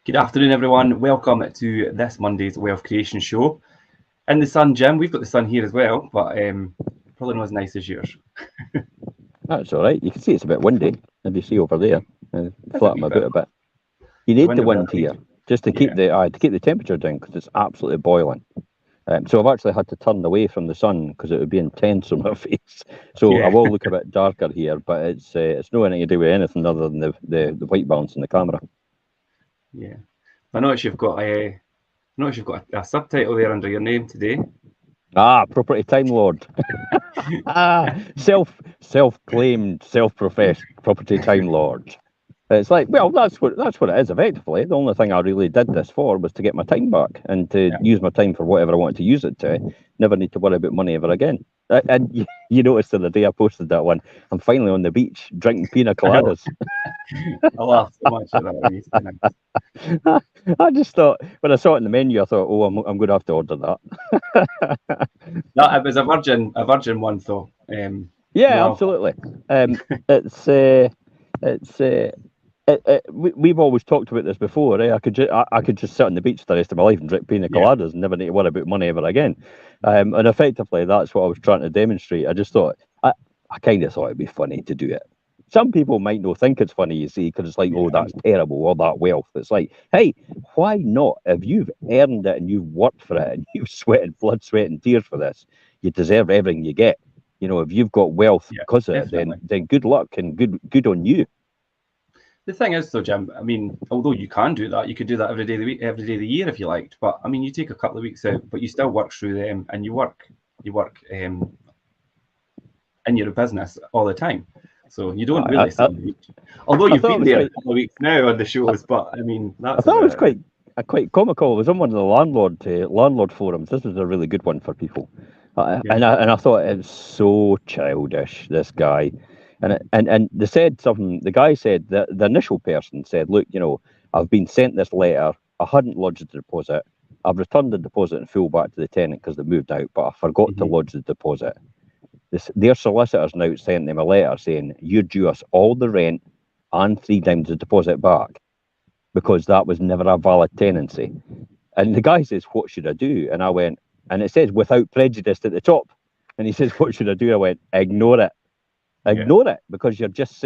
Good afternoon, everyone. Welcome to this Monday's Wealth Creation Show. In the sun, Jim, we've got the sun here as well, but probably not as nice as yours. That's all right. You can see it's a bit windy, as you see over there. Flatten my boot a bit. You need the wind here just to keep the temperature down because it's absolutely boiling. So I've actually had to turn away from the sun because it would be intense on my face. So I will look a bit darker here, but it's no anything to do with anything other than the white balance in the camera. Yeah, I notice you've got a subtitle there under your name today. Property Time Lord. Self-claimed, self-professed Property Time Lord. It's like, well, that's what it is effectively. The only thing I really did this for was to get my time back and to use my time for whatever I wanted to use it to. Never need to worry about money ever again. And you noticed the day I posted that one, I'm finally on the beach drinking pina coladas. I laughed so much at that. I just thought, when I saw it in the menu, I thought, oh, I'm going to have to order that. No, it was a virgin one though. Yeah, absolutely. We've always talked about this before. I could just sit on the beach the rest of my life and drink pina coladas and never need to worry about money ever again. And effectively, that's what I was trying to demonstrate. I just thought, I kind of thought it'd be funny to do it. Some people might not think it's funny, you see, because it's like, oh, that's terrible, all that wealth. It's like, hey, why not? If you've earned it and you've worked for it and you've sweated blood, sweat and tears for this, you deserve everything you get. You know, if you've got wealth because of it, then good luck and good on you. The thing is, though, Jim, I mean, although you can do that, you could do that every day of the week, every day of the year if you liked. But I mean, you take a couple of weeks out, but you still work through them, and you work in your business all the time. So you don't really sit on the beach. Although you've been there a couple of weeks now on the shows, but I mean, that's. I thought it was quite comical. It was on one of the landlord forums. This was a really good one for people, and I thought it's so childish. This guy. And they said something. The guy said that the initial person said, "Look, you know, I've been sent this letter. I hadn't lodged the deposit. I've returned the deposit in full back to the tenant because they moved out, but I forgot to lodge the deposit. Their solicitors now sent them a letter saying you're due us all the rent and 3 times the deposit back because that was never a valid tenancy." And the guy says, "What should I do?" And I went, and it says without prejudice at the top. And he says, "What should I do?" I went, "Ignore it." Ignore it because you're just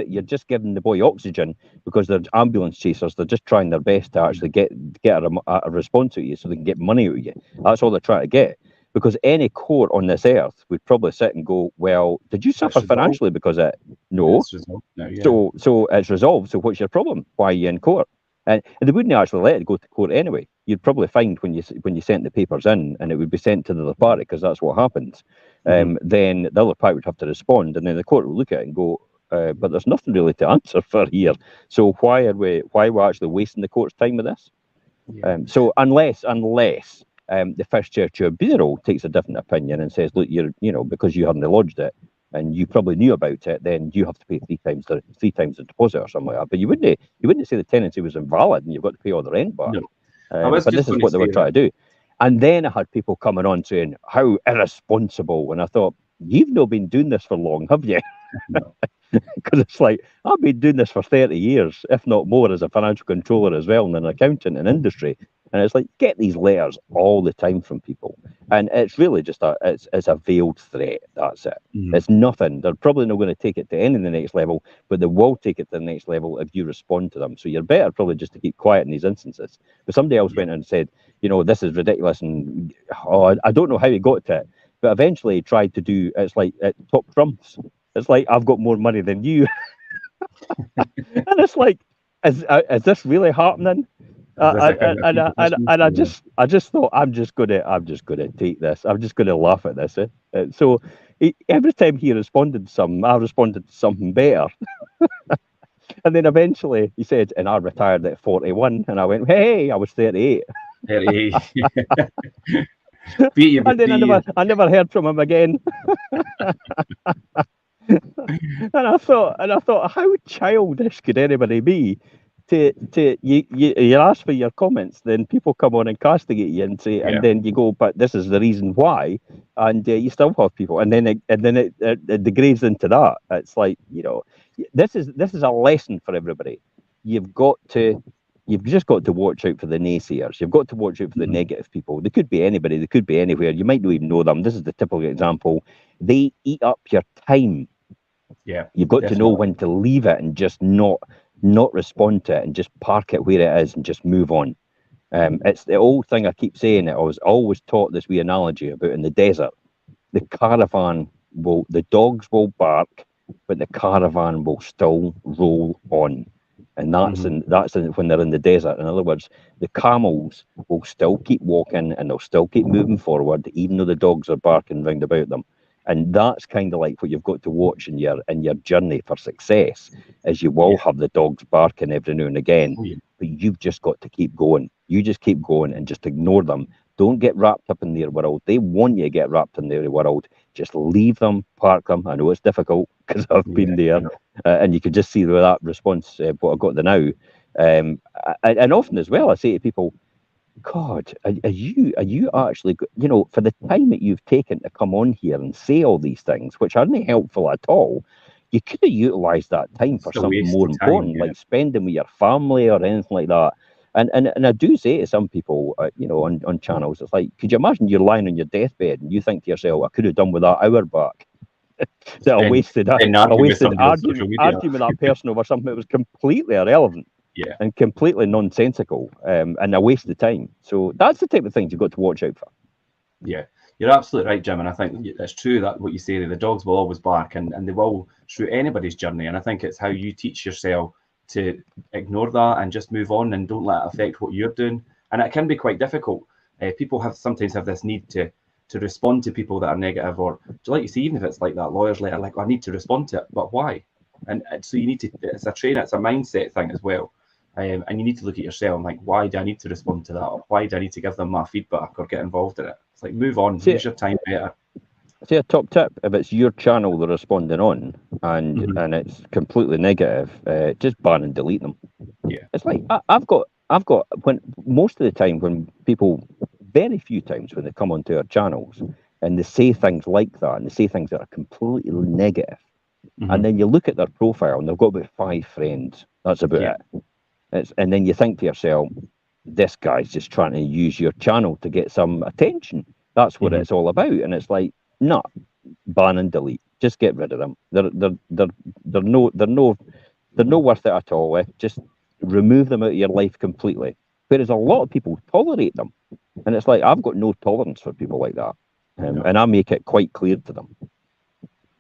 giving the boy oxygen because they're ambulance chasers. They're just trying their best to actually get a response out of you so they can get money out of you. That's all they're trying to get. Because any court on this earth would probably sit and go, well, did you suffer financially because of it? No. It's resolved now, So it's resolved. So what's your problem? Why are you in court? And they wouldn't actually let it go to court anyway. You'd probably find when you sent the papers in, and it would be sent to the other party because that's what happens. Then the other party would have to respond, and then the court will look at it and go, but there's nothing really to answer for here. So why are we actually wasting the court's time with this? So unless the Fish Churchill Bureau takes a different opinion and says, look, because you haven't lodged it and you probably knew about it, then you have to pay 3 times the deposit or something like that. But you wouldn't say the tenancy was invalid and you've got to pay all the rent back. No. But this is what they were trying to do. And then I had people coming on saying, how irresponsible. And I thought, you've not been doing this for long, have you? No. Because it's like, I've been doing this for 30 years, if not more, as a financial controller as well, and an accountant in industry. And it's like, get these letters all the time from people. And it's really just it's a veiled threat. That's it. It's nothing. They're probably not going to take it to any of the next level, but they will take it to the next level if you respond to them. So you're better probably just to keep quiet in these instances. But somebody else went and said, this is ridiculous. And I don't know how he got to it. But eventually he tried to do, it's like top trumps. It's like, I've got more money than you. And it's like, is this really happening? And I just thought, I'm just gonna take this. I'm just gonna laugh at this. So every time he responded to something, I responded to something better. And then eventually he said, and I retired at 41. And I went, hey, I was 38. 38. And then I never heard from him again. And I thought, how childish could anybody be? You ask for your comments, then people come on and castigate you and say, and then you go, but this is the reason why, and you still have people, and then it degrades into that. It's like, this is a lesson for everybody. You've got to you've just got to watch out for the naysayers. You've got to watch out for the negative people. They could be anybody. They could be anywhere. You might not even know them. This is the typical example. They eat up your time. Yeah, You've got to know definitely. when to leave it and just not respond to it and just park it where it is and just move on. It's the old thing I keep saying. I was always taught this wee analogy about in the desert. The caravan the dogs will bark, but the caravan will still roll on. And when they're in the desert. In other words, the camels will still keep walking and they'll still keep moving forward, even though the dogs are barking round about them. And that's kind of like what you've got to watch in your journey for success, is you will have the dogs barking every now and again, Oh, yeah. but you've just got to keep going. You just keep going and just ignore them. Don't get wrapped up in their world. They want you to get wrapped in their world. Just leave them, park them. I know it's difficult because I've been I there, know. and you can just see that response, what I got the now. And often as well, I say to people, God, are you actually, for the time that you've taken to come on here and say all these things, which aren't helpful at all, you could have utilised that time for It's a something waste more of time. important, Yeah. like spending with your family or anything like that. And I do say to some people, on channels, it's like, could you imagine you're lying on your deathbed and you think to yourself, I could have done with that hour back that Spend spend I arguing with wasted somebody on social media. arguing with that person over something that was completely irrelevant Yeah. and completely nonsensical, and a waste of time. So that's the type of things you've got to watch out for. Yeah, you're absolutely right, Jim. And I think it's true that what you say there, the dogs will always bark and they will through anybody's journey. And I think it's how you teach yourself to ignore that and just move on and don't let it affect what you're doing. And it can be quite difficult. People sometimes have this need to respond to people that are negative, or like you say, even if it's like that lawyer's letter, like, I need to respond to it, but why? And so you need to, it's a train, it's a mindset thing as well. And you need to look at yourself and like, why do I need to respond to that? Or why do I need to give them my feedback or get involved in it? It's like, move on, See, use your time better. see a top tip: if it's your channel they're responding on, and Hmm. it's completely negative, just ban and delete them. Yeah. It's like I've got when most of the time when people, very few times when they come onto our channels and they say things like that and they say things that are completely negative, and Hmm. then you look at their profile and they've got about 5 friends. That's about Yeah. it. And then you think to yourself, this guy's just trying to use your channel to get some attention. That's what Hmm. it's all about. And it's like, no, ban and delete. Just get rid of them. They're no worth it at all. Just remove them out of your life completely. Whereas a lot of people tolerate them. And it's like, I've got no tolerance for people like that. No. And I make it quite clear to them.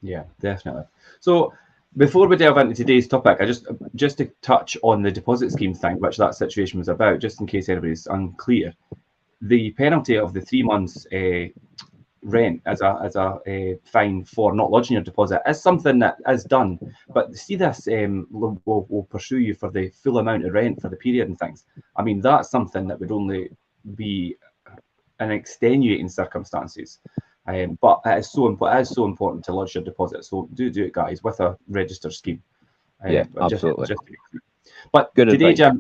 Yeah, definitely. So before we delve into today's topic, I just to touch on the deposit scheme thing, which that situation was about, just in case anybody's unclear. The penalty of the 3 months rent as a fine for not lodging your deposit is something that is done. But see, this will pursue you for the full amount of rent for the period and things. I mean, that's something that would only be in extenuating circumstances. But it is so important to lodge your deposit. So do it, guys, with a registered scheme. Yeah, Just absolutely. to be clear. But Good today, advice.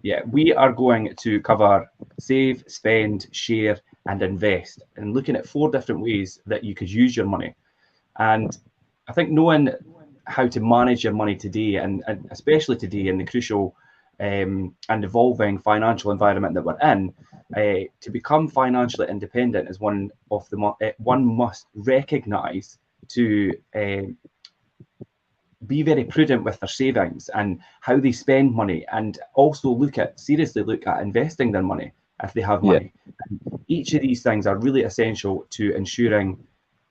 Jim, we are going to cover save, spend, share, and invest, and looking at 4 different ways that you could use your money. And I think knowing how to manage your money today, and especially today in the crucial and evolving financial environment that we're in, to become financially independent is one of the one must recognise to be very prudent with their savings and how they spend money, and also seriously look at investing their money if they have Yeah. money. And each of these things are really essential to ensuring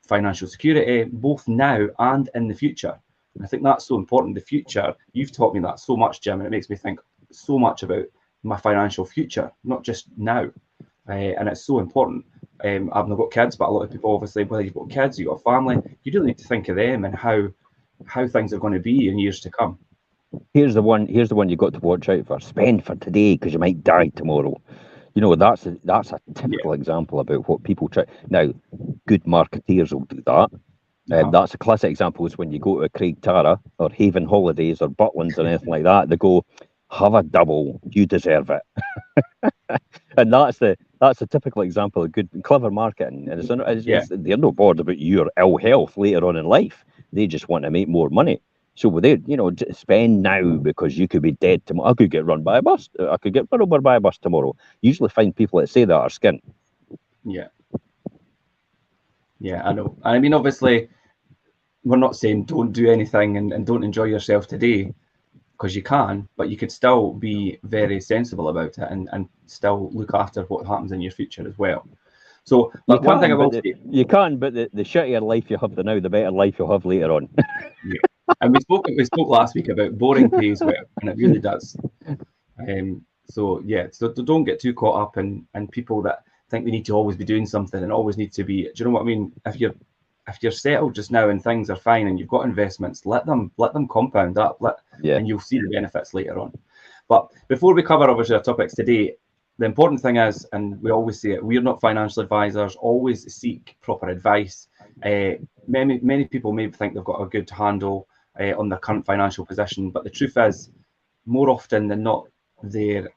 financial security, both now and in the future. And I think that's so important. The future, you've taught me that so much, Jim, and it makes me think so much about my financial future, not just now. And it's so important. I've not got kids, but a lot of people, obviously, whether you've got kids, you've got a family, you really need to think of them and how things are going to be in years to come. Here's the one you've got to watch out for. Spend for today because you might die tomorrow. That's a Yeah. typical example about what people try. Now, good marketeers will do that. Uh-huh. That's a classic example is when you go to Craig Tara or Haven Holidays or Butlins or anything like that. They go, have a double, you deserve it. And that's a typical example of good, clever marketing. And Yeah. they're not bothered about your ill health later on in life. They just want to make more money. So with it, spend now because you could be dead tomorrow. I could get run by a bus. I could get run over by a bus tomorrow. Usually find people that say that are skint. Yeah. Yeah, I know. I mean, obviously, we're not saying don't do anything and don't enjoy yourself today, because you can, but you could still be very sensible about it and still look after what happens in your future as well. So, You but one thing I can, will but say, the shittier life you have now, the better life you'll have later on. yeah, and we spoke last week about boring pays well, and it really does. So yeah, so don't get too caught up in people that think they need to always be doing something and always need to be. Do you know what I mean? If you're settled just now and things are fine and you've got investments, let them compound up, Yeah. and you'll see the benefits later on. But before we cover obviously our topics today, the important thing is, and we always say it, we're not financial advisors. Always seek proper advice. Many people may think they've got a good handle on their current financial position, but the truth is, more often than not, their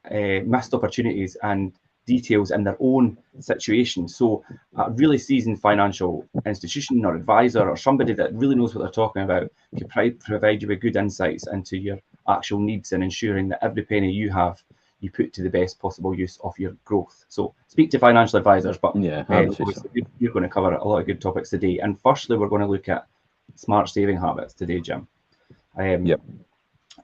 missed opportunities and details in their own situation. So a really seasoned financial institution or advisor or somebody that really knows what they're talking about can provide you with good insights into your actual needs and ensuring that every penny you have, you put to the best possible use of your growth. So speak to financial advisors, but Yeah, I would say so. obviously you're going to cover a lot of good topics today. And firstly, we're going to look at smart saving habits today, Jim. Yep.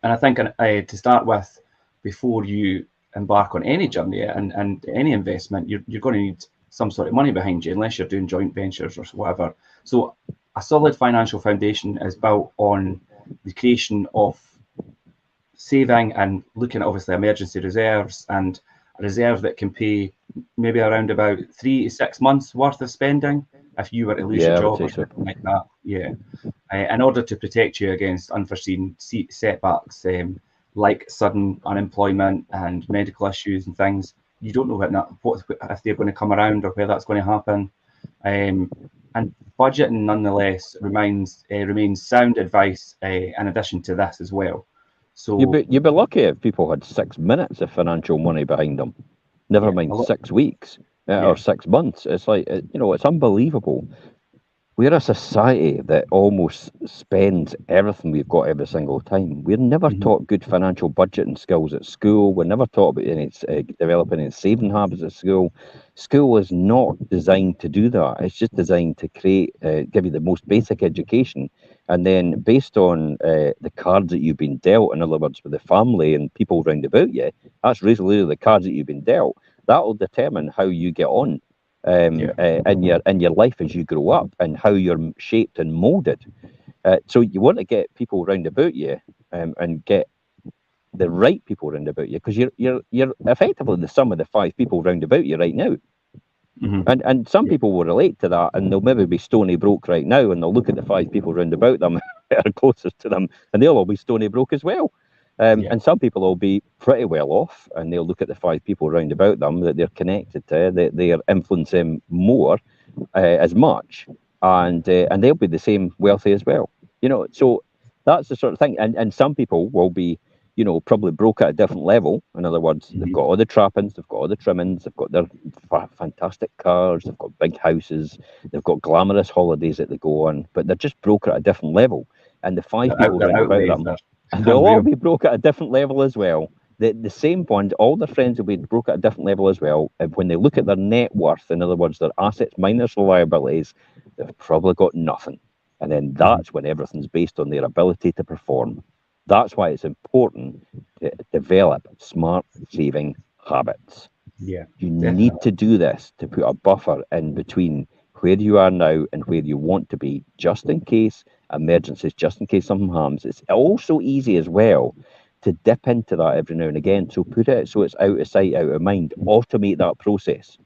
And I think to start with, before you embark on any journey and any investment, you're going to need some sort of money behind you, unless you're doing joint ventures or whatever. So a solid financial foundation is built on the creation of saving and looking at obviously emergency reserves and a reserve that can pay maybe around about 3 to 6 months worth of spending if you were to lose your Yeah, I would job say or so. something like that. Yeah. In order to protect you against unforeseen setbacks, like sudden unemployment and medical issues and things. You don't know what if they're going to come around or where that's going to happen. And budgeting nonetheless remains sound advice in addition to this as well. So You'd be lucky if people had 6 minutes of financial money behind them. Never yeah, mind a lot. 6 weeks Yeah. or 6 months. It's like, it's unbelievable. We're a society that almost spends everything we've got every single time. We're never Mhm. taught good financial budgeting skills at school. We're never taught about developing any saving habits at school. School is not designed to do that. It's just designed to give you the most basic education. And then based on the cards that you've been dealt, in other words, with the family and people round about you, that's really the cards that you've been dealt. That will determine how you get on Yeah. in your life as you grow up and how you're shaped and molded. So you want to get people round about you and get the right people round about you, because you're effectively the sum of the five people round about you right now. Mhm. And some Yeah. people will relate to that, and they'll maybe be stony broke right now, and they'll look at the five people round about them that are closest to them, and they'll all be stony broke as well. Yeah. And some people will be pretty well off, and they'll look at the five people round about them that they're connected to, that they are influencing more as much, and they'll be the same wealthy as well. So that's the sort of thing. And some people will be, probably broke at a different level. In other words, they've Mhm. got all the trappings, they've got all the trimmings, they've got their fantastic cars, they've got big houses, they've got glamorous holidays that they go on, but they're just broke at a different level. And the five people Their round about outlays them, are and they'll all unreal. be broke at a different level as well. The same ones, all their friends will be broke at a different level as well. And when they look at their net worth, in other words, their assets minus their liabilities, they've probably got nothing. And then Mhm. that's when everything's based on their ability to perform. That's why it's important to develop smart saving habits. Yeah, You need definitely. to do this to put a buffer in between where you are now and where you want to be, just in case emergencies, just in case something happens. It's also easy as well to dip into that every now and again. So put it so it's out of sight, out of mind. Automate that process.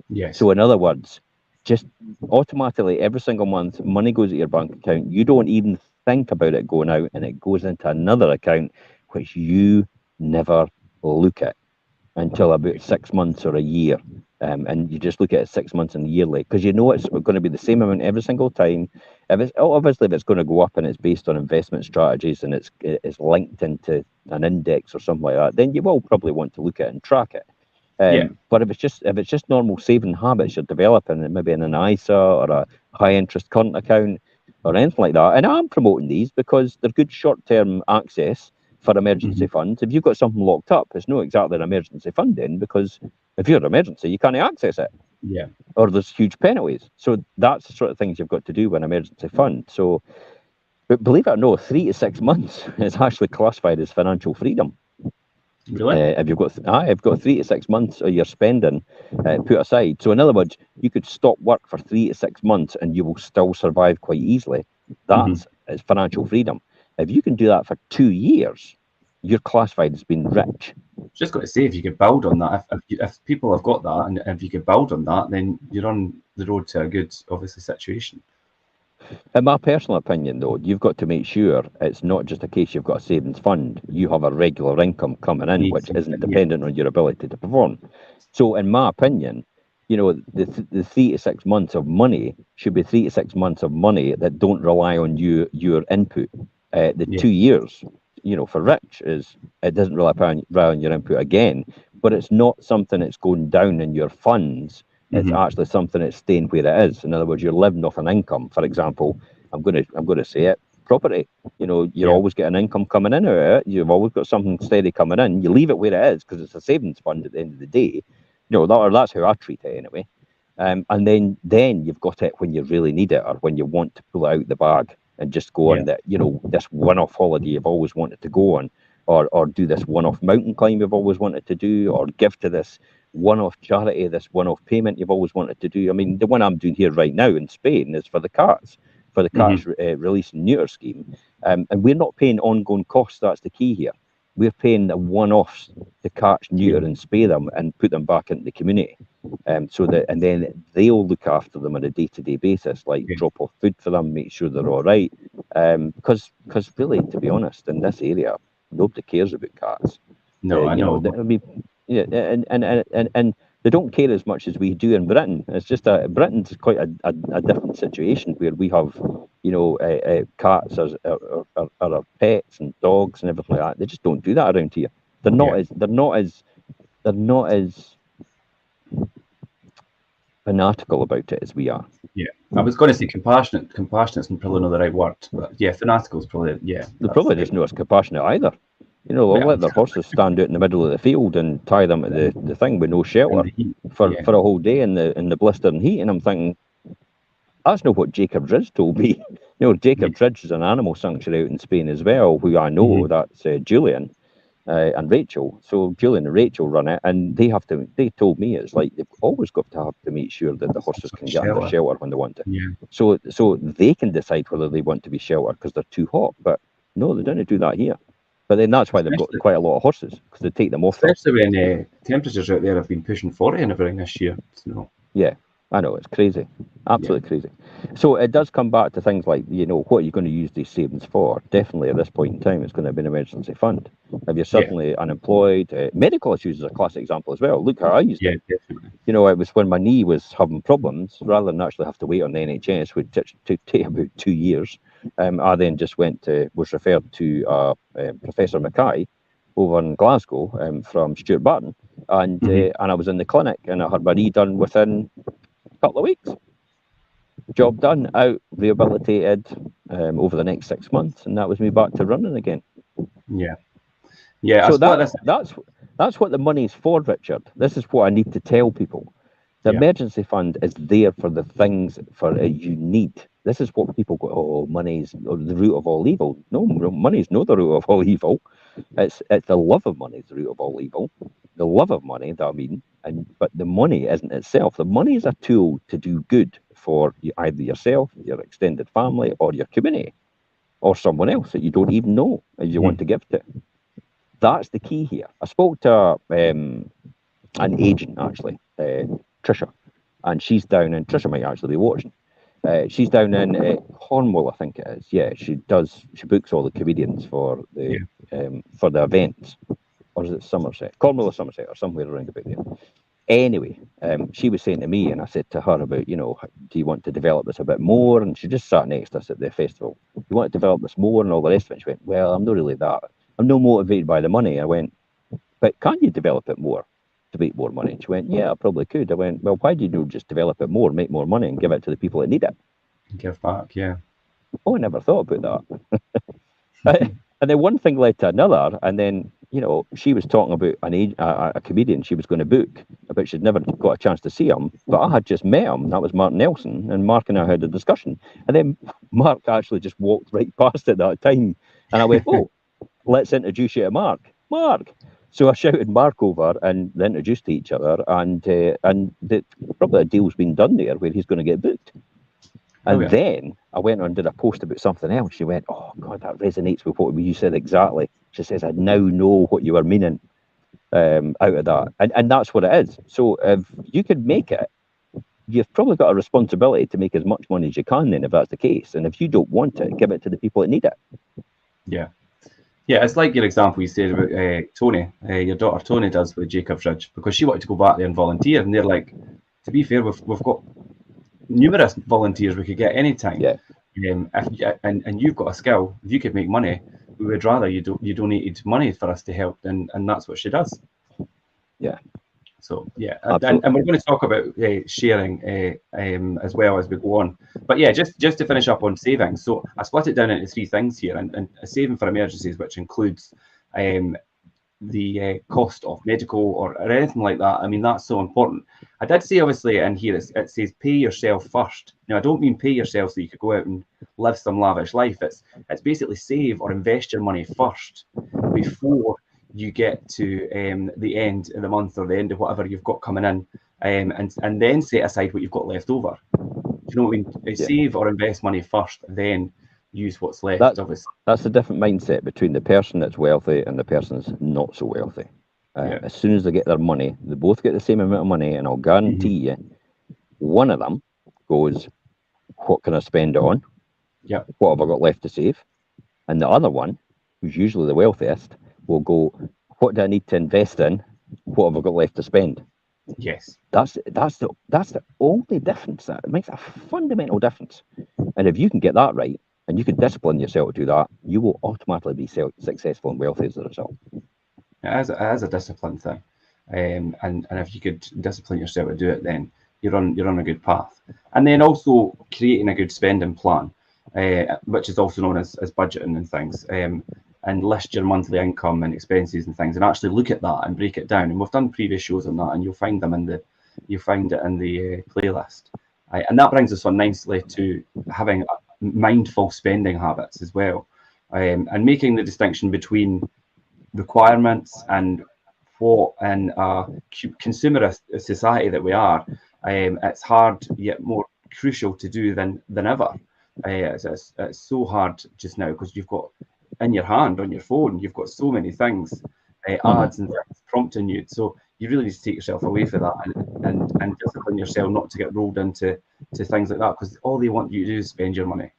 Yes. So in other words, just automatically every single month, money goes at your bank account. You don't even think about it going out, and it goes into another account which you never look at until about 6 months or a year. And you just look at it 6 months and yearly, because you know it's going to be the same amount every single time. Obviously, if it's going to go up and it's based on investment strategies and it's linked into an index or something like that, then you will probably want to look at it and track it. Yeah. But if it's just normal saving habits you're developing, maybe in an ISA or a high interest current account, or anything like that. And I'm promoting these because they're good short-term access for emergency Hmm. funds. If you've got something locked up, it's not exactly an emergency fund then, because if you're an emergency, you can't access it, Yeah. or there's huge penalties. So that's the sort of things you've got to do with an emergency fund. So, but believe it or not, 3 to 6 months is actually classified as financial freedom. Really? If you've got 3 to 6 months of your spending put aside. So in other words, you could stop work for 3 to 6 months and you will still survive quite easily. Hmm. That's is financial freedom. If you can do that for 2 years, you're classified as being rich. Just got to say, if you could build on that, if people have got that, and if you could build on that, then you're on the road to a good, obviously, situation. In my personal opinion, though, you've got to make sure it's not just a case you've got a savings fund. You have a regular income coming in, Need which isn't something, yeah, dependent on your ability to perform. So, in my opinion, the 3 to 6 months of money should be 3 to 6 months of money that don't rely on your input. The yeah. 2 years, for rich is it doesn't rely on your input again, but it's not something that's going down in your funds. It's Hmm. actually something that's staying where it is. In other words, you're living off an income. For example, I'm gonna say it, property. You're Yeah. always getting income coming in out of it. You've always got something steady coming in. You leave it where it is because it's a savings fund at the end of the day. That's how I treat it anyway. And then you've got it when you really need it, or when you want to pull it out the bag and just go Yeah. on that, this one-off holiday you've always wanted to go on, or do this one-off mountain climb you've always wanted to do, or give to this one-off charity, this one-off payment you've always wanted to do. I mean, the one I'm doing here right now in Spain is for the cats, Hmm. release and neuter scheme, and we're not paying ongoing costs. That's the key here. We're paying the one-offs to catch, Yeah. neuter, and spay them and put them back into the community. And then they'll look after them on a day-to-day basis, like Yeah. drop off food for them, make sure they're all right. Because really, to be honest, in this area, nobody cares about cats. No, I know. I mean, yeah, and they don't care as much as we do in Britain. It's just Britain's quite a different situation where we have, cats are our pets and dogs and everything like that. They just don't do that around here. They're not Yeah. as they're not as they're not as fanatical about it as we are. Yeah. I was going to say compassionate. Compassionate's probably not the right word, but yeah, fanatical's probably, yeah, They that's probably the right. just not as compassionate either. They'll Well, let their horses stand out in the middle of the field and tie them at the thing with no in shelter the heat. Yeah. for a whole day in the blistering heat. And I'm thinking, that's not what Jacob Dridge told me. Yeah. Jacob Dridge is an animal sanctuary out in Spain as well, who I know. Hmm. That's Julian and Rachel. So Julian and Rachel run it, and they told me it's like they've always got to have to make sure that the Some horses sort can of get under shelter. shelter when they want to. Yeah. So they can decide whether they want to be sheltered because they're too hot. But no, they don't do that here. But then that's why they've got Especially, quite a lot of horses, because they take them off them. especially when temperatures out there have been pushing 40 and everything this year. So, Yeah, I know, it's crazy. yeah. Absolutely crazy. So it does come back to things like, what are you going to use these savings for? Definitely at this point in time, it's going to be an emergency fund. If you're Yeah. suddenly unemployed, medical issues is a classic example as well. Look how I used Yeah, it. definitely. It was when my knee was having problems, rather than actually have to wait on the NHS, which to take about 2 years. I then just was referred to Professor Mackay over in Glasgow from Stuart Barton, Hmm. and I was in the clinic, and I had my knee done within a couple of weeks. Job done, out, rehabilitated over the next 6 months, and that was me back to running again. Yeah. Yeah, I So suppose that's what the money's for, Richard. This is what I need to tell people. The yeah. emergency fund is there for the things you need. This is what people go, oh, money's the root of all evil. No, money's not the root of all evil. It's the love of money is the root of all evil. The love of money, that I mean, but the money isn't itself. The money is a tool to do good for either yourself, your extended family, or your community, or someone else that you don't even know and you want Mhm. to give to. That's the key here. I spoke to an agent actually, Trisha, and she's down in Trisha might actually be watching. She's down in Cornwall, I think it is. Yeah, she does. She books all the comedians Yeah. for the events, or is it Somerset, Cornwall or Somerset, or somewhere around about there. Anyway, she was saying to me, and I said to her about, do you want to develop this a bit more? And she just sat next to us at the festival. You want to develop this more and all the rest of it? She went, well, I'm not really that. I'm not motivated by the money. I went, but can you develop it more to make more money? She went, yeah, I probably could. I went, well, why do you not just develop it more, make more money, and give it to the people that need it? Give back. Yeah. Oh, I never thought about that. And then one thing led to another, and then she was talking about a comedian she was going to book, but she'd never got a chance to see him. But I had just met him. That was Mark Nelson, and Mark and I had a discussion. And then Mark actually just walked right past at that time, and I went, "Oh, let's introduce you to Mark." Mark. So I shouted Mark over, and they introduced to each other, and probably a deal's been done there where he's going to get booked. And then I went on and did a post about something else. She went, "Oh God, that resonates with what you said exactly." She says, "I now know what you were meaning out of that," and that's what it is. So if you could make it, you've probably got a responsibility to make as much money as you can. Then, if that's the case, and if you don't want it, give it to the people that need it. Yeah. Yeah, it's like your example you said about Tony, your daughter Tony does with Jacob's Ridge, because she wanted to go back there and volunteer, and they're like, to be fair, we've got numerous volunteers we could get anytime. Yeah. And you've got a skill. If you could make money, we would rather you donated money for us to help, and that's what she does. Yeah. So yeah, and we're going to talk about sharing as well as we go on. But yeah, just to finish up on savings. So I split it down into three things here, and a saving for emergencies, which includes the cost of medical or anything like that. I mean, that's so important. I did say obviously in here it says pay yourself first. Now I don't mean pay yourself so you could go out and live some lavish life. It's basically save or invest your money first before you get to the end of the month or the end of whatever you've got coming in, and then set aside what you've got left over. Do you know what I mean? Yeah. Save or invest money first, then use what's left. That's a different mindset between the person that's wealthy and the person that's not so wealthy. As soon as they get their money, they both get the same amount of money, and I'll guarantee you, one of them goes, "What can I spend it on? Yeah. What have I got left to save?" And the other one, who's usually the wealthiest, will go, "What do I need to invest in? What have I got left to spend?" Yes. That's the only difference. That makes a fundamental difference. And if you can get that right, and you can discipline yourself to do that, you will automatically be successful and wealthy as a result. It is a discipline thing, and if you could discipline yourself to do it, then you're on a good path. And then also creating a good spending plan, which is also known as budgeting and things, and list your monthly income and expenses and things, and actually look at that and break it down. And we've done previous shows on that, and you'll find them in the playlist. And that brings us on nicely to having mindful spending habits as well, and making the distinction between requirements and what in a consumerist society that we are, it's hard yet more crucial to do than ever. It's so hard just now because you've got in your hand on your phone, you've got so many things, ads and things prompting you. So you really need to take yourself away from that and discipline yourself not to get rolled into things like that, because all they want you to do is spend your money.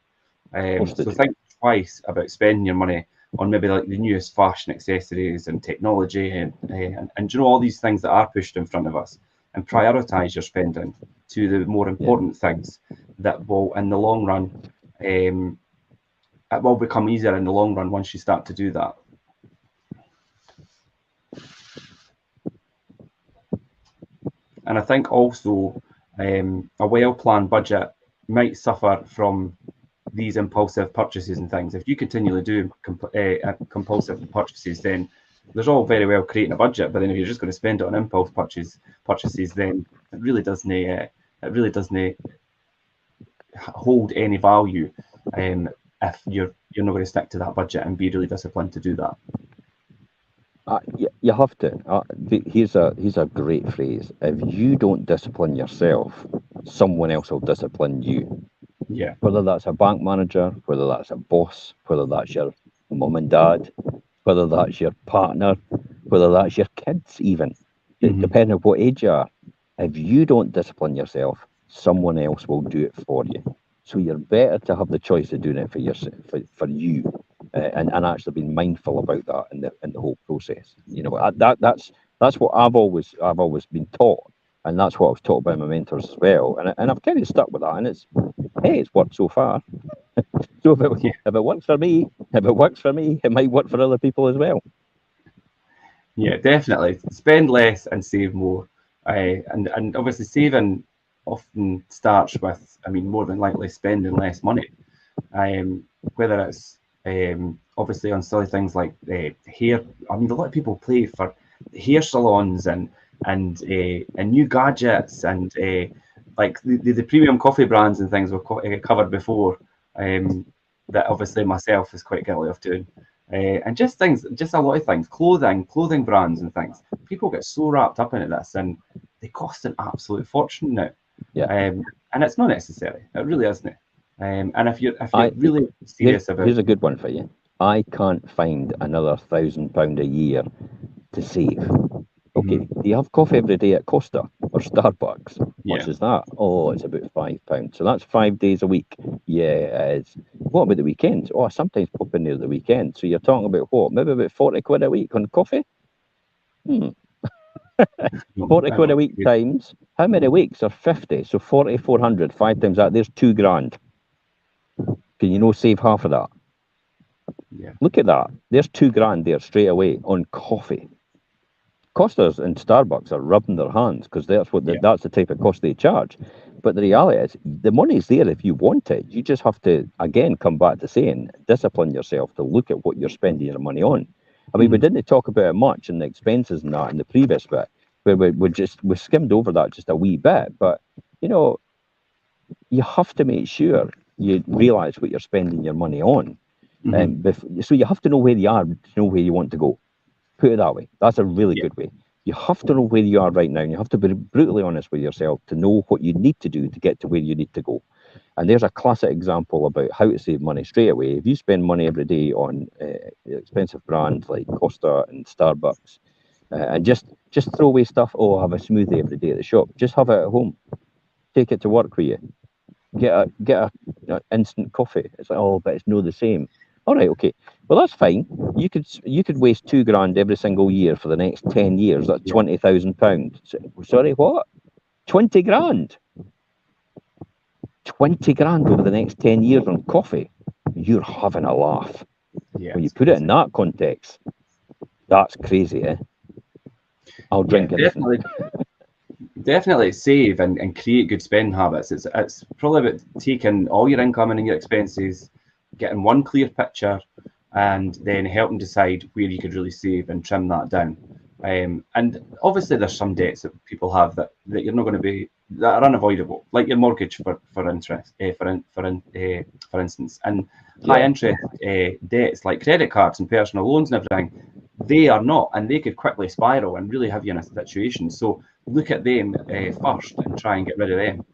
So think twice about spending your money on maybe like the newest fashion accessories and technology and you know, all these things that are pushed in front of us, and prioritize your spending to the more important things that will, in the long run, it will become easier in the long run once you start to do that. And I think also a well-planned budget might suffer from these impulsive purchases and things. If you continually do compulsive purchases, then there's all very well creating a budget, but then if you're just going to spend it on impulse purchases, then it really doesn't hold any value if you're not going to stick to that budget and be really disciplined to do that. You have to. Here's a great phrase: if you don't discipline yourself, someone else will discipline you. Yeah. Whether that's a bank manager, whether that's a boss, whether that's your mum and dad, whether that's your partner, whether that's your kids, even, depending on what age you are. If you don't discipline yourself, someone else will do it for you. So you're better to have the choice of doing it for yourself, for you, and actually being mindful about that in the whole process. You know, that's what I've always been taught, and that's what I was taught by my mentors as well. And I've kind of stuck with that, and it's worked so far. So if it works for me, it might work for other people as well. Yeah, definitely. Spend less and save more. And obviously saving often starts with, I mean, more than likely spending less money. Whether it's obviously on silly things like hair. I mean, a lot of people play for hair salons and new gadgets and like the premium coffee brands and things were covered before. Um, that obviously myself is quite guilty of doing. And just things, just a lot of things, clothing brands and things. People get so wrapped up into this, and they cost an absolute fortune now. Yeah. And it's not necessary. It really isn't. And if you're really serious about, here's a good one for you. I can't find another £1,000 a year to save. Okay, do you have coffee every day at Costa or Starbucks? Much yeah, as that? Oh, it's about £5. So that's 5 days a week. Yeah, it's what about the weekends? Oh, I sometimes pop in there the weekend. So you're talking about what? Maybe about 40 quid a week on coffee? 40 I quid a know. week times how many weeks are 50? So 4,400, 5 times that, there's 2 grand. Can you know save half of that? Yeah, Look at that. There's 2 grand there straight away on coffee. Costas and Starbucks are rubbing their hands because that's the type of cost they charge. But the reality is, the money's there if you want it. You just have to, again, come back to saying, discipline yourself to look at what you're spending your money on. I mean, we didn't talk about it much in the expenses and that in the previous bit, where we skimmed over that just a wee bit. But, you have to make sure you realise what you're spending your money on. So you have to know where you are to know where you want to go. Put it that way. That's a really good way. You have to know where you are right now, and you have to be brutally honest with yourself to know what you need to do to get to where you need to go. And there's a classic example about how to save money straight away. If you spend money every day on expensive brands like Costa and Starbucks, and just throw away stuff. Oh, have a smoothie every day at the shop. Just have it at home. Take it to work with you. Get a instant coffee. It's like, oh, but it's no the same. All right, okay. Well, that's fine. You could waste 2 grand every single year for the next 10 years. That's £20,000. Sorry, what? 20 grand. 20 grand over the next 10 years on coffee. You're having a laugh. yeah. When you put it in that context, that's crazy, eh? I'll drink anything. Definitely save and create good spending habits. It's probably about taking all your income and your expenses, getting one clear picture, and then helping decide where you could really save and trim that down. And obviously, there's some debts that people have that you're not going to be that are unavoidable, like your mortgage for interest, for instance, and high interest debts like credit cards and personal loans and everything. They are not, and they could quickly spiral and really have you in a situation. So look at them first and try and get rid of them.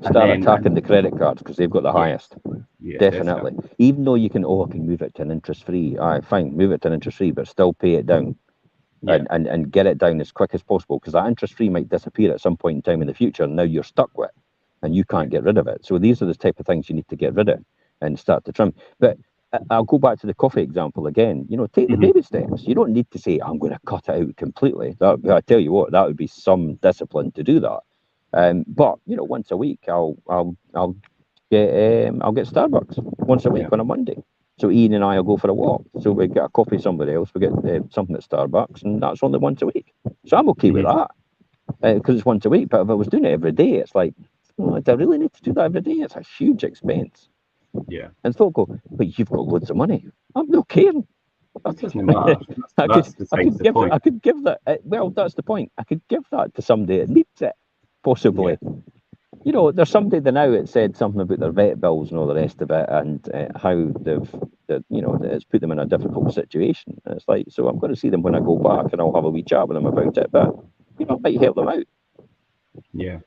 Start attacking the credit cards because they've got the highest. Yeah, Definitely. Even though you can, I can move it to an interest free. Fine, move it to an interest free, but still pay it down. And get it down as quick as possible, because that interest free might disappear at some point in time in the future, and now you're stuck with and you can't get rid of it. So these are the type of things you need to get rid of and start to trim. But I'll go back to the coffee example again. Take the baby steps. You don't need to say, I'm going to cut it out completely. I tell you what, that would be some discipline to do that. But once a week I'll get Starbucks once a week on a Monday. So Ian and I will go for a walk. So we get a coffee somewhere else. We get something at Starbucks, and that's only once a week. So I'm okay with that because it's once a week. But if I was doing it every day, it's like, do I really need to do that every day? It's a huge expense. Yeah. And folk go, but you've got loads of money. I'm not caring. That doesn't matter. I could give that. Well, that's the point. I could give that to somebody that needs it, possibly. Yeah. There's somebody that now it said something about their vet bills and all the rest of it, and how it's put them in a difficult situation. And it's like, so I'm going to see them when I go back, and I'll have a wee chat with them about it. But it might help them out. Yeah.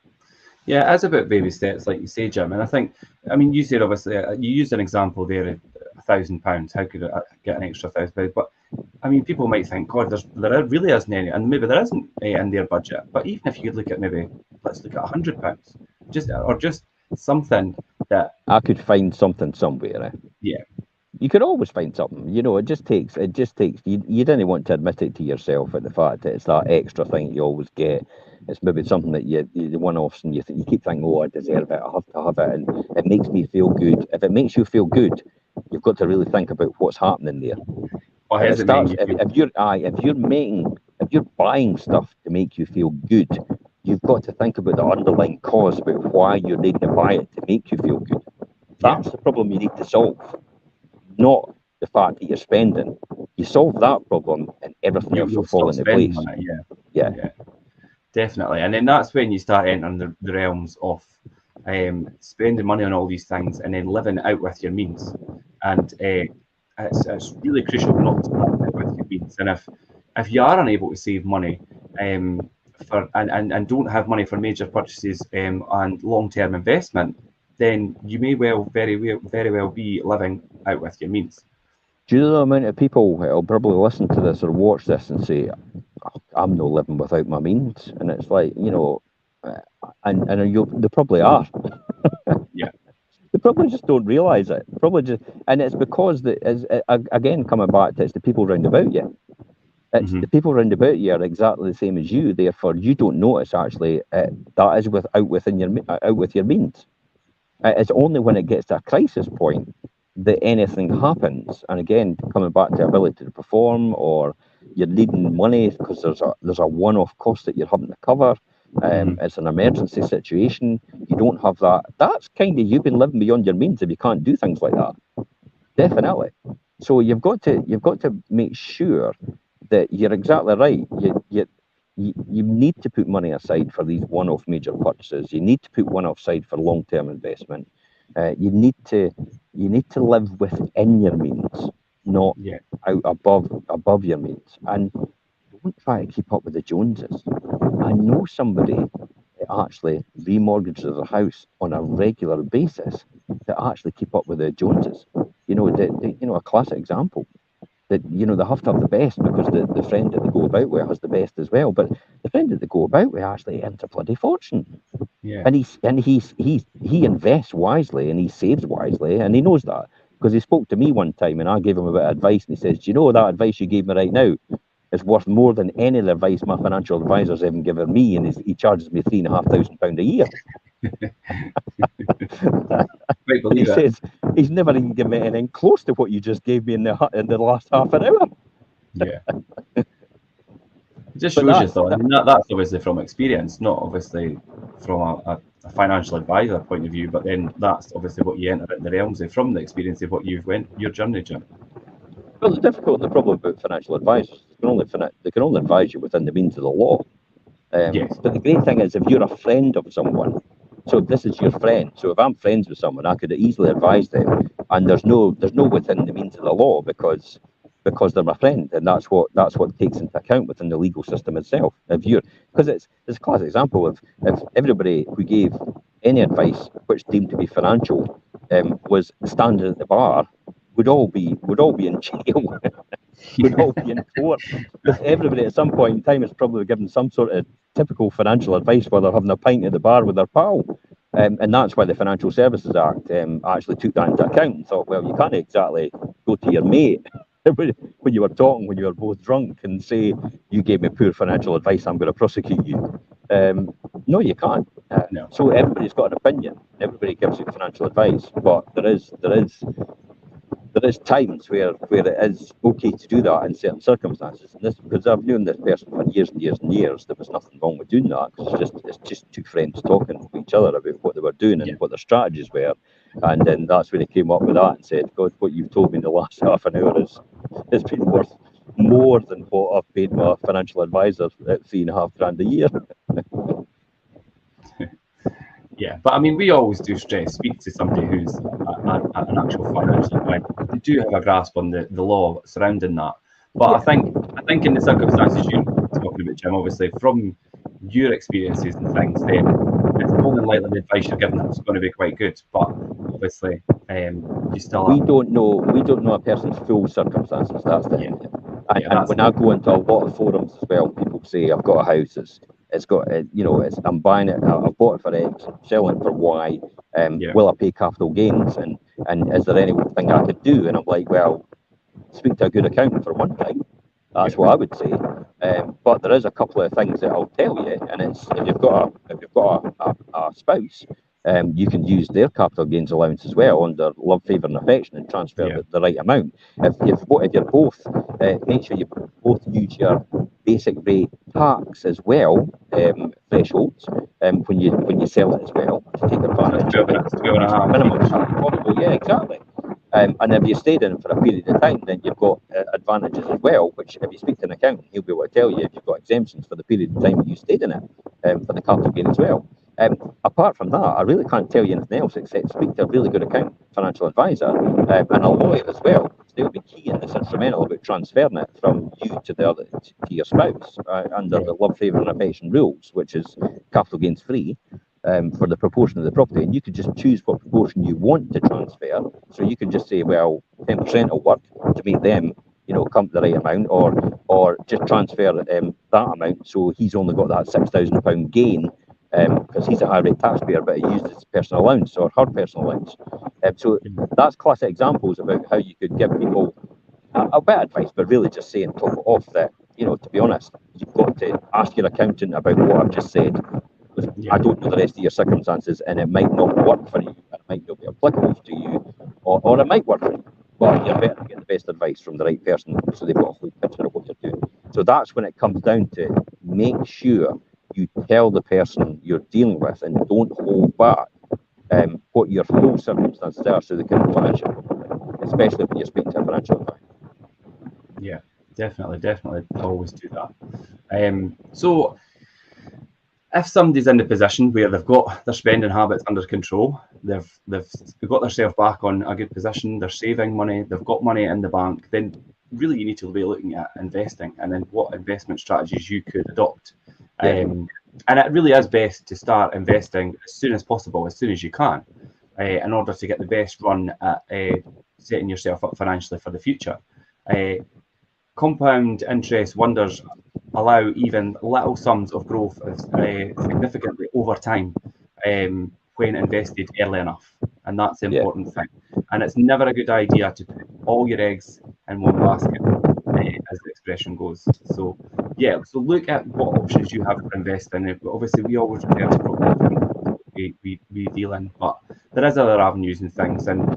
Yeah, as about baby steps, like you say, Jim, and I mean, you said obviously you used an example there of £1,000. How could I get an extra £1,000? But I mean, people might think, God, there really isn't any, and maybe there isn't in their budget. But even if you could look at let's look at £100, just something that I could find something somewhere. Yeah. You could always find something. It just takes. You didn't want to admit it to yourself at the fact that it's that extra thing you always get. It's maybe something that you one-offs, and you keep thinking, oh, I deserve it, I have to have it, and it makes me feel good. If it makes you feel good, you've got to really think about what's happening there. Well, if you're buying stuff to make you feel good, you've got to think about the underlying cause about why you're needing to buy it to make you feel good. That's the problem you need to solve, not the fact that you're spending. You solve that problem, and everything else will You'll fall stop into spending place. on it. Yeah. Definitely. And then that's when you start entering the realms of spending money on all these things and then living out with your means. And it's really crucial not to live out with your means. And if you are unable to save money for and don't have money for major purchases and long-term investment, then you may very well be living out with your means. Do you know the amount of people that'll probably listen to this or watch this and say, "Oh, I'm not living without my means," and it's like, and they probably are. Yeah. They probably just don't realise it. Probably just, and it's because again coming back to it's the people round about you. It's the people round about you are exactly the same as you. Therefore, you don't notice actually that is out with your means. It's only when it gets to a crisis point that anything happens. And again, coming back to ability to perform, or you're needing money because there's a one-off cost that you're having to cover. It's an emergency situation. You don't have that. That's kind of you've been living beyond your means if you can't do things like that. Definitely. So you've got to make sure that you're exactly right. You need to put money aside for these one-off major purchases. You need to put one off aside for long-term investment. You need to live within your means, not out above your means. And don't try to keep up with the Joneses. I know somebody that actually remortgages their house on a regular basis to actually keep up with the Joneses. A classic example. That they have to have the best because the friend that they go about with has the best as well. But the friend that they go about with actually earns a bloody fortune. Yeah. And he invests wisely and he saves wisely, and he knows that because he spoke to me one time and I gave him a bit of advice, and he says, "Do you know that advice you gave me right now is worth more than any of the advice my financial advisor's ever given me, and he charges me £3,500 a year." Right, And he believe it. says he's never even given me anything close to what you just gave me in the last half an hour. Yeah. It just But shows you, though. I mean, that's obviously from experience, not obviously from a financial advisor point of view. But then that's obviously what you enter in the realms of from the experience of what you've went your journey, Jim. well, the difficult and the problem about financial advisors, they can only advise you within the means of the law. Yes. But the great thing is, if you're a friend of someone, so this is your friend. So if I'm friends with someone, I could easily advise them, and there's no within the means of the law because they're my friend, and that's what takes into account within the legal system itself. If you're because it's a classic example of if everybody who gave any advice which deemed to be financial was standing at the bar, would all be in jail. Would all be in court because everybody at some point in time is probably given some sort of typical financial advice while they're having a pint at the bar with their pal. And that's why the Financial Services Act actually took that into account and thought, well, you can't exactly go to your mate when you were talking when you were both drunk and say, you gave me poor financial advice, I'm going to prosecute you. No, you can't. No. So everybody's got an opinion. Everybody gives you financial advice, but there is times where it is okay to do that in certain circumstances. And this because I've known this person for years and years and years. There was nothing wrong with doing that because it's just two friends talking to each other about what they were doing and what their strategies were. And then that's when he came up with that and said, "God, what you've told me in the last half an hour has been worth more than what I've paid my financial advisor at £3,500 a year." Yeah, but I mean, we always do stress speak to somebody who's an actual financial advisor. They do have a grasp on the law surrounding that. But I think in the circumstances you're talking about, Jim, obviously from your experiences and things, then it's more than likely the advice you're giving is going to be quite good. But obviously, you still we don't know a person's full circumstances. That's the thing. And when I go into a lot of forums as well, people say, "I've got a house. It's got I'm buying it. I've bought it for X, selling it for Y. Will I pay capital gains? And is there anything I could do?" And I'm like, "Well, speak to a good accountant for one thing. That's what I would say. But there is a couple of things that I'll tell you, and it's if you've got a spouse, you can use their capital gains allowance as well under love, favour, and affection, and transfer the right amount. If you're both, make sure you both use your basic rate tax as well thresholds. when you sell it as well, to take advantage of it. 12.5. Minimum possible, yeah, exactly. And if you stayed in it for a period of time, then you've got advantages as well, which if you speak to an accountant, he'll be able to tell you if you've got exemptions for the period of time that you stayed in it, for the capital gain as well. Apart from that, I really can't tell you anything else except speak to a really good accountant, financial advisor, and a lawyer as well. They'll be key in this instrumental about transferring it from you to the other to your spouse under the love, favour and affection rules, which is capital gains free. For the proportion of the property, and you could just choose what proportion you want to transfer. So you can just say, well, 10% will work to make them, come to the right amount, or just transfer that amount. So he's only got that £6,000 gain because he's a high rate taxpayer, but he used his personal allowance or her personal allowance. So that's classic examples about how you could give people a bit of advice, but really just saying, top it off that, to be honest, you've got to ask your accountant about what I've just said. I don't know the rest of your circumstances, and it might not work for you, and it might not be applicable to you, or it might work for you, but you're better to get the best advice from the right person so they've got a full picture of what you're doing. So that's when it comes down to make sure you tell the person you're dealing with and don't hold back what your full circumstances are so they can advise you, especially when you're speaking to a financial advisor. Yeah, definitely always do that. So if somebody's in the position where they've got their spending habits under control, they've got themselves back on a good position, they're saving money, they've got money in the bank, then really you need to be looking at investing and then what investment strategies you could adopt. And it really is best to start investing as soon as possible, as soon as you can, in order to get the best run at setting yourself up financially for the future. Compound interest wonders allow even little sums of growth significantly over time when invested early enough. And that's the important thing. And it's never a good idea to put all your eggs in one basket, as the expression goes. So look at what options you have for investing. Obviously, we always refer to property we deal in, but there is other avenues and things. And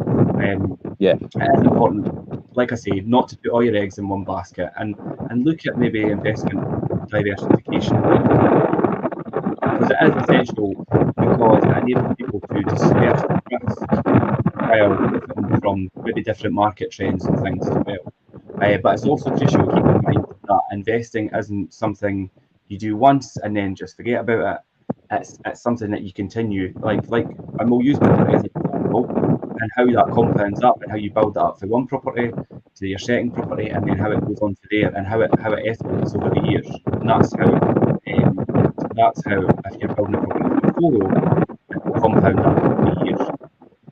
it is important, like I say, not to put all your eggs in one basket and look at maybe investment diversification, because it is essential, because it enables people to disperse the risk while benefiting from maybe different market trends and things as well. But it's also crucial to keep in mind that investing isn't something you do once and then just forget about it. It's something that you continue, and we'll use property as an example, and how that compounds up and how you build that up for one property to your second property, and then how it goes on to there, and how it escalates over the years. And that's how if you're building a property portfolio, it will compound up over the years.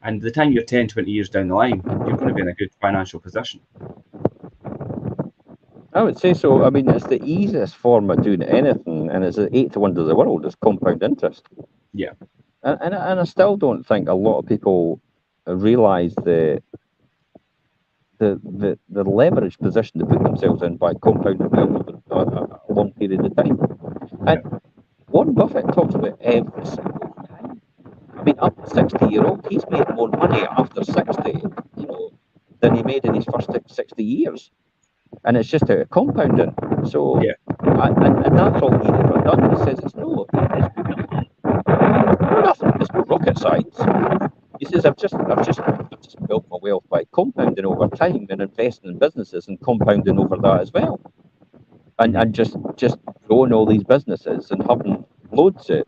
And by the time you're 10, 20 years down the line, you're going to be in a good financial position. I would say so. I mean, it's the easiest form of doing anything, and it's the eighth wonder of the world is compound interest. Yeah. And I still don't think a lot of people realise the leveraged position to put themselves in by compounding wealth over a long period of time. And Warren Buffett talks about every single time. I mean, up to 60-year-old, he's made more money after 60, than he made in his first 60 years. And it's just out of compounding. So, and that's all he's ever done. He says it's nothing. It's no rocket science. He says I've just built my wealth by compounding over time and investing in businesses and compounding over that as well. And just growing all these businesses and having loads of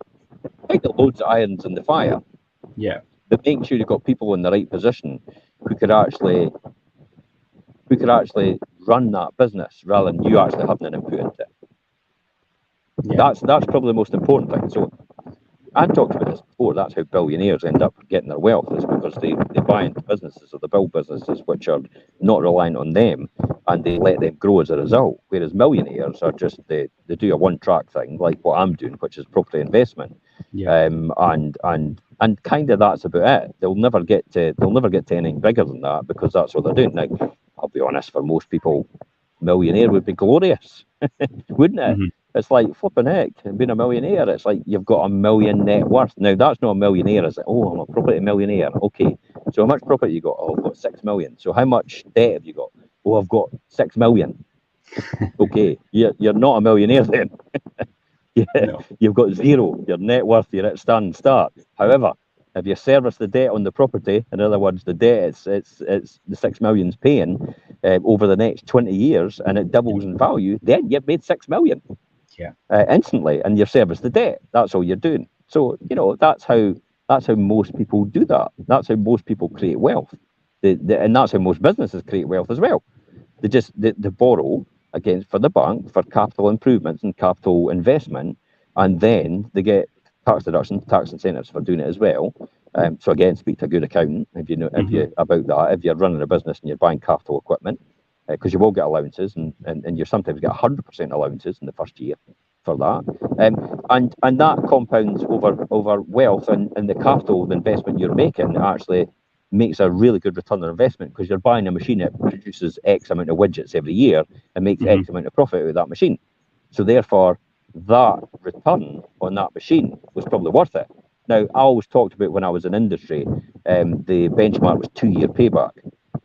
irons in the fire. Yeah. But making sure you've got people in the right position who could actually run that business rather than you actually having an input into it. Yeah. That's probably the most important thing. So I've talked about this before. That's how billionaires end up getting their wealth, is because they buy into businesses or they build businesses which are not reliant on them, and they let them grow as a result. Whereas millionaires are just they do a one-track thing like what I'm doing, which is property investment. Yeah. And kind of that's about it. They'll never get to anything bigger than that because that's what they're doing. Now, I'll be honest, for most people, millionaire would be glorious, wouldn't it? Mm-hmm. It's like flipping heck, being a millionaire. It's like you've got $1 million net worth. Now, that's not a millionaire. It's like, oh, I'm a property millionaire. Okay, so how much property you got? Oh, I've got 6 million. So how much debt have you got? Oh, I've got 6 million. Okay, you're not a millionaire then. No. You've got zero. Your net worth, you're at stand start. However, if you service the debt on the property, in other words, the debt it's the 6 million's paying over the next 20 years, and it doubles in value, then you've made 6 million Yeah. instantly, and you've serviced the debt. That's all you're doing. So that's how most people do that. That's how most people create wealth. And that's how most businesses create wealth as well. They borrow against for the bank for capital improvements and capital investment, and then they get tax deductions, tax incentives for doing it as well. So again, speak to a good accountant if you know about that. If you're running a business and you're buying capital equipment, because you will get allowances, and you sometimes get 100% allowances in the first year for that, and that compounds over wealth, and the capital, the investment you're making actually makes a really good return on investment, because you're buying a machine that produces X amount of widgets every year and makes X amount of profit out of that machine. So therefore, that return on that machine was probably worth it. Now, I always talked about when I was in industry, the benchmark was 2-year payback.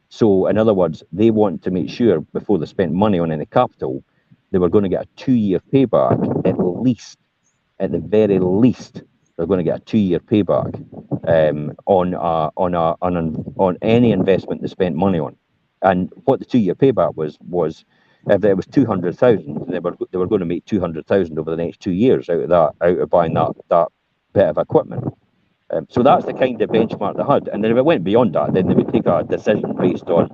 So in other words, they wanted to make sure before they spent money on any capital, they were going to get a 2-year payback at least. At the very least, they're going to get a 2-year payback on any investment they spent money on. And what the 2-year payback was if it was 200,000, they were going to make 200,000 over the next 2 years out of buying that bit of equipment. So that's the kind of benchmark they had. And then if it went beyond that, then they would take a decision based on,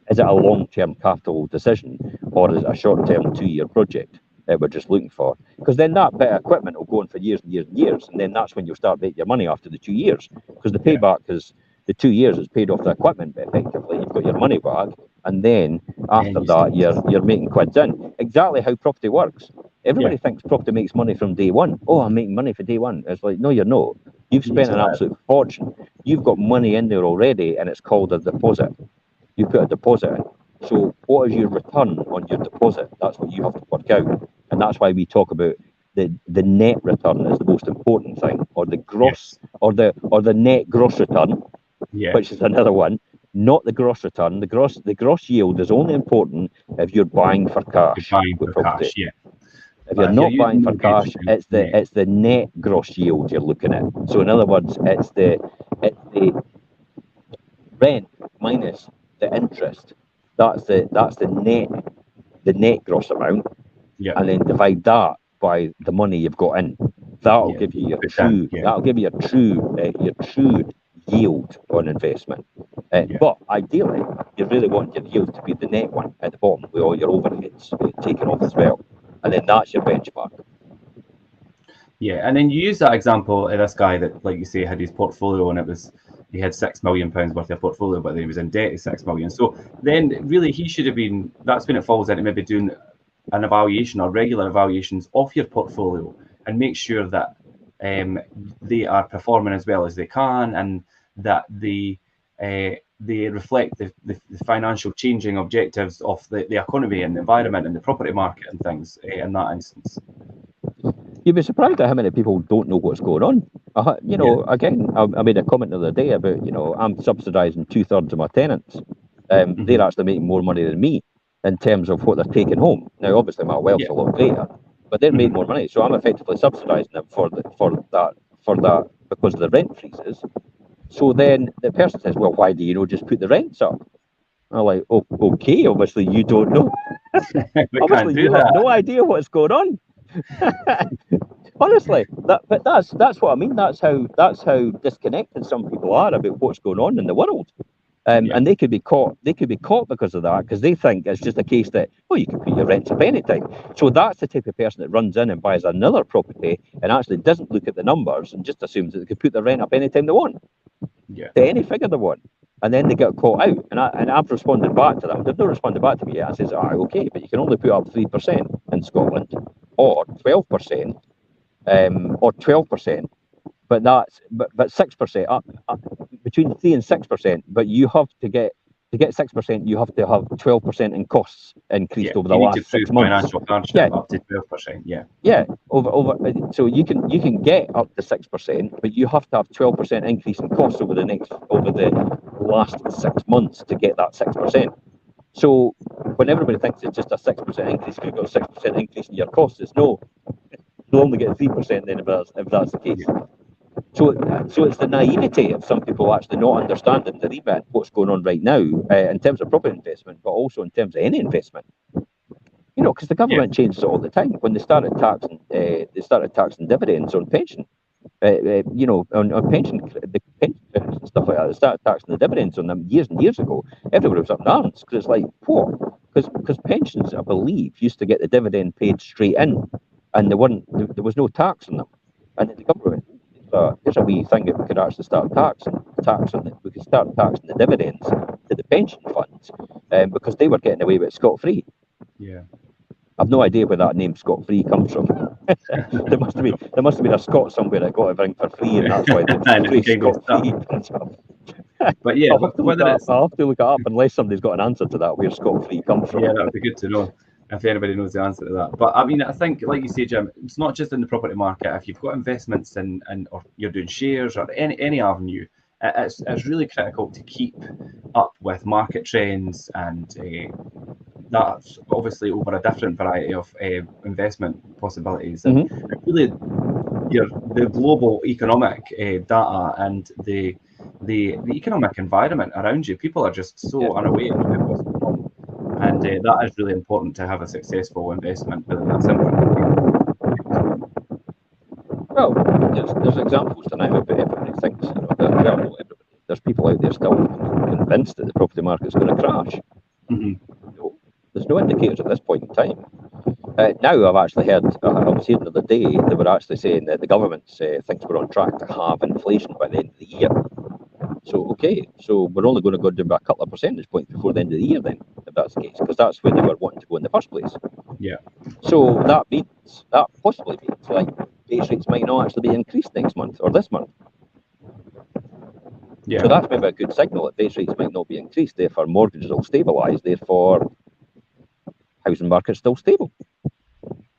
is it a long-term capital decision, or is it a short-term 2-year project that we're just looking for? Because then that bit of equipment will go on for years and years and years, and then that's when you'll start making your money after the 2 years, because the payback is the 2 years is paid off the equipment, but effectively you've got your money back, and then after that you're making quids in. Exactly how property works. Everybody thinks property makes money from day one. Oh, I'm making money for day one. It's like, no, you're not. You've spent an absolute fortune. You've got money in there already, and it's called a deposit. You put a deposit in. So what is your return on your deposit? That's what you have to work out. And that's why we talk about the net return is the most important thing, or the gross, or the net gross return, which is another one. Not the gross return. The gross yield is only important if you're buying for cash with property. If you're not buying for cash, it's the net gross yield you're looking at. So in other words, it's the rent minus the interest. That's the net gross amount, and then divide that by the money you've got in. That'll give you your true. That'll give you your true yield on investment. But ideally, you really want your yield to be the net one at the bottom, with all your overheads taken off as well, and then that's your benchmark. Yeah, and then you use that example of this guy that, like you say, had his portfolio, and he had £6 million worth of portfolio, but then he was in debt of 6 million. So then really he should have been, that's when it falls into maybe doing an evaluation or regular evaluations of your portfolio and make sure that they are performing as well as they can, and that they reflect the financial changing objectives of the economy and the environment and the property market and things in that instance. You'd be surprised at how many people don't know what's going on. Again, I made a comment the other day about, I'm subsidising 2/3 of my tenants. They're actually making more money than me in terms of what they're taking home. Now, obviously, my wealth's a lot greater, but they're making more money. So I'm effectively subsidising them for that because of the rent freezes. So then the person says, well, why do you just put the rents up? I'm like, oh, okay, obviously you don't know. Obviously you have no idea what's going on. Honestly, but that's what I mean. That's how disconnected some people are about what's going on in the world, and they could be caught. They could be caught because of that, because they think it's just a case that, well, you can put your rents up anytime. So that's the type of person that runs in and buys another property and actually doesn't look at the numbers and just assumes that they can put their rent up anytime they want, to any figure they want. And then they get caught out, and I've responded back to them. They've not responded back to me yet. I says, okay, but you can only put up 3% in Scotland, or 12%, or 12%, but 6%, between 3 and 6%. But you have to get 6%, you have to have 12% in costs increased over the last 6 months. Financial hardship up to 12%. Over. So you can get up to 6%, but you have to have 12% increase in costs over the last 6 months to get that 6%. So when everybody thinks it's just a 6% increase, you've got a 6% increase in your costs. It's no. they'll only get 3% then if that's the case. Yeah. So it's the naivety of some people actually not understanding the remit, what's going on right now in terms of property investment, but also in terms of any investment. Because the Yeah. government changes it all the time. When they started taxing dividends on pension, on pension, the pension and stuff like that. They started taxing the dividends on them years and years ago. Everybody was up in arms because it's like, what? Because pensions, I believe, used to get the dividend paid straight in, and there was no tax on them. And then the government went, here's a wee thing that we could actually start taxing it. We could start taxing the dividends to the pension funds, because they were getting away with it scot-free. Yeah. I've no idea where that name Scot Free comes from. there must have been a Scot somewhere that got everything for free, and that's why the And it phrase kind of Scot stuck. Free comes up. But yeah, whether it's I'll have to look it up unless somebody's got an answer to that, where Scot Free comes from. yeah, that would be good to know if anybody knows the answer to that. But I mean, I think, like you say, Jim, it's not just in the property market. If you've got investments in or you're doing shares or any avenue, it's really critical to keep up with market trends, and that's obviously over a different variety of investment possibilities. And really, the global economic data and the economic environment around you, people are just so unaware of what's going on. And that is really important to have a successful investment, whether that's in Well, there's examples tonight, but everybody thinks, there's people out there still convinced that the property market's going to crash. No, there's no indicators at this point in time. Now I've actually heard, I was hearing the other day, they were actually saying that the government thinks we're on track to have inflation by the end of the year. So, okay, so we're only going to go down by a couple of percentage points before the end of the year then, if that's the case, because that's where they were wanting to go in the first place. Yeah. So that possibly means like base rates might not actually be increased next month or this month. Yeah. So that's maybe a good signal that base rates might not be increased, therefore mortgages will stabilise, therefore housing market's still stable.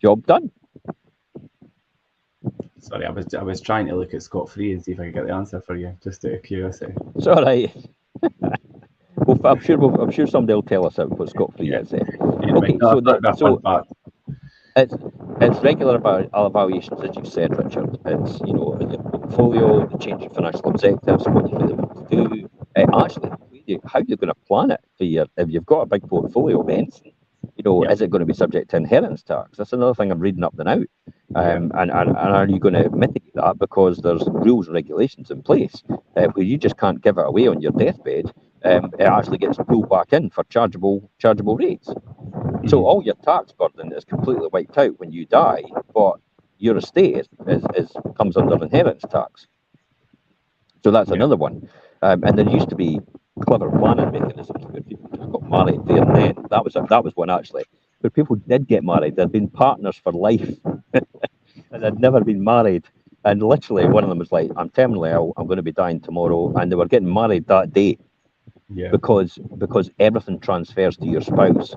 Job done. Sorry, I was trying to look at Scot Free and see if I could get the answer for you, just out of curiosity. It's all right. Well, I'm sure somebody will tell us what Scot Free is. Okay, it's regular evaluations, as you said, Richard. It's the portfolio, the change in financial objectives, what you really want to do. Actually, how you're going to plan it for if you've got a big portfolio of anything. Is it going to be subject to inheritance tax? That's another thing I'm reading up now. And are you going to mitigate that because there's rules and regulations in place where you just can't give it away on your deathbed? It actually gets pulled back in for chargeable rates. So all your tax burden is completely wiped out when you die, but your estate comes under inheritance tax. So that's another one. And there used to be clever planning mechanisms where people just got married there and then. That was one actually, where people did get married. They'd been partners for life, and they'd never been married. And literally, one of them was like, "I'm terminally ill. I'm going to be dying tomorrow," and they were getting married that day. Yeah. Because everything transfers to your spouse,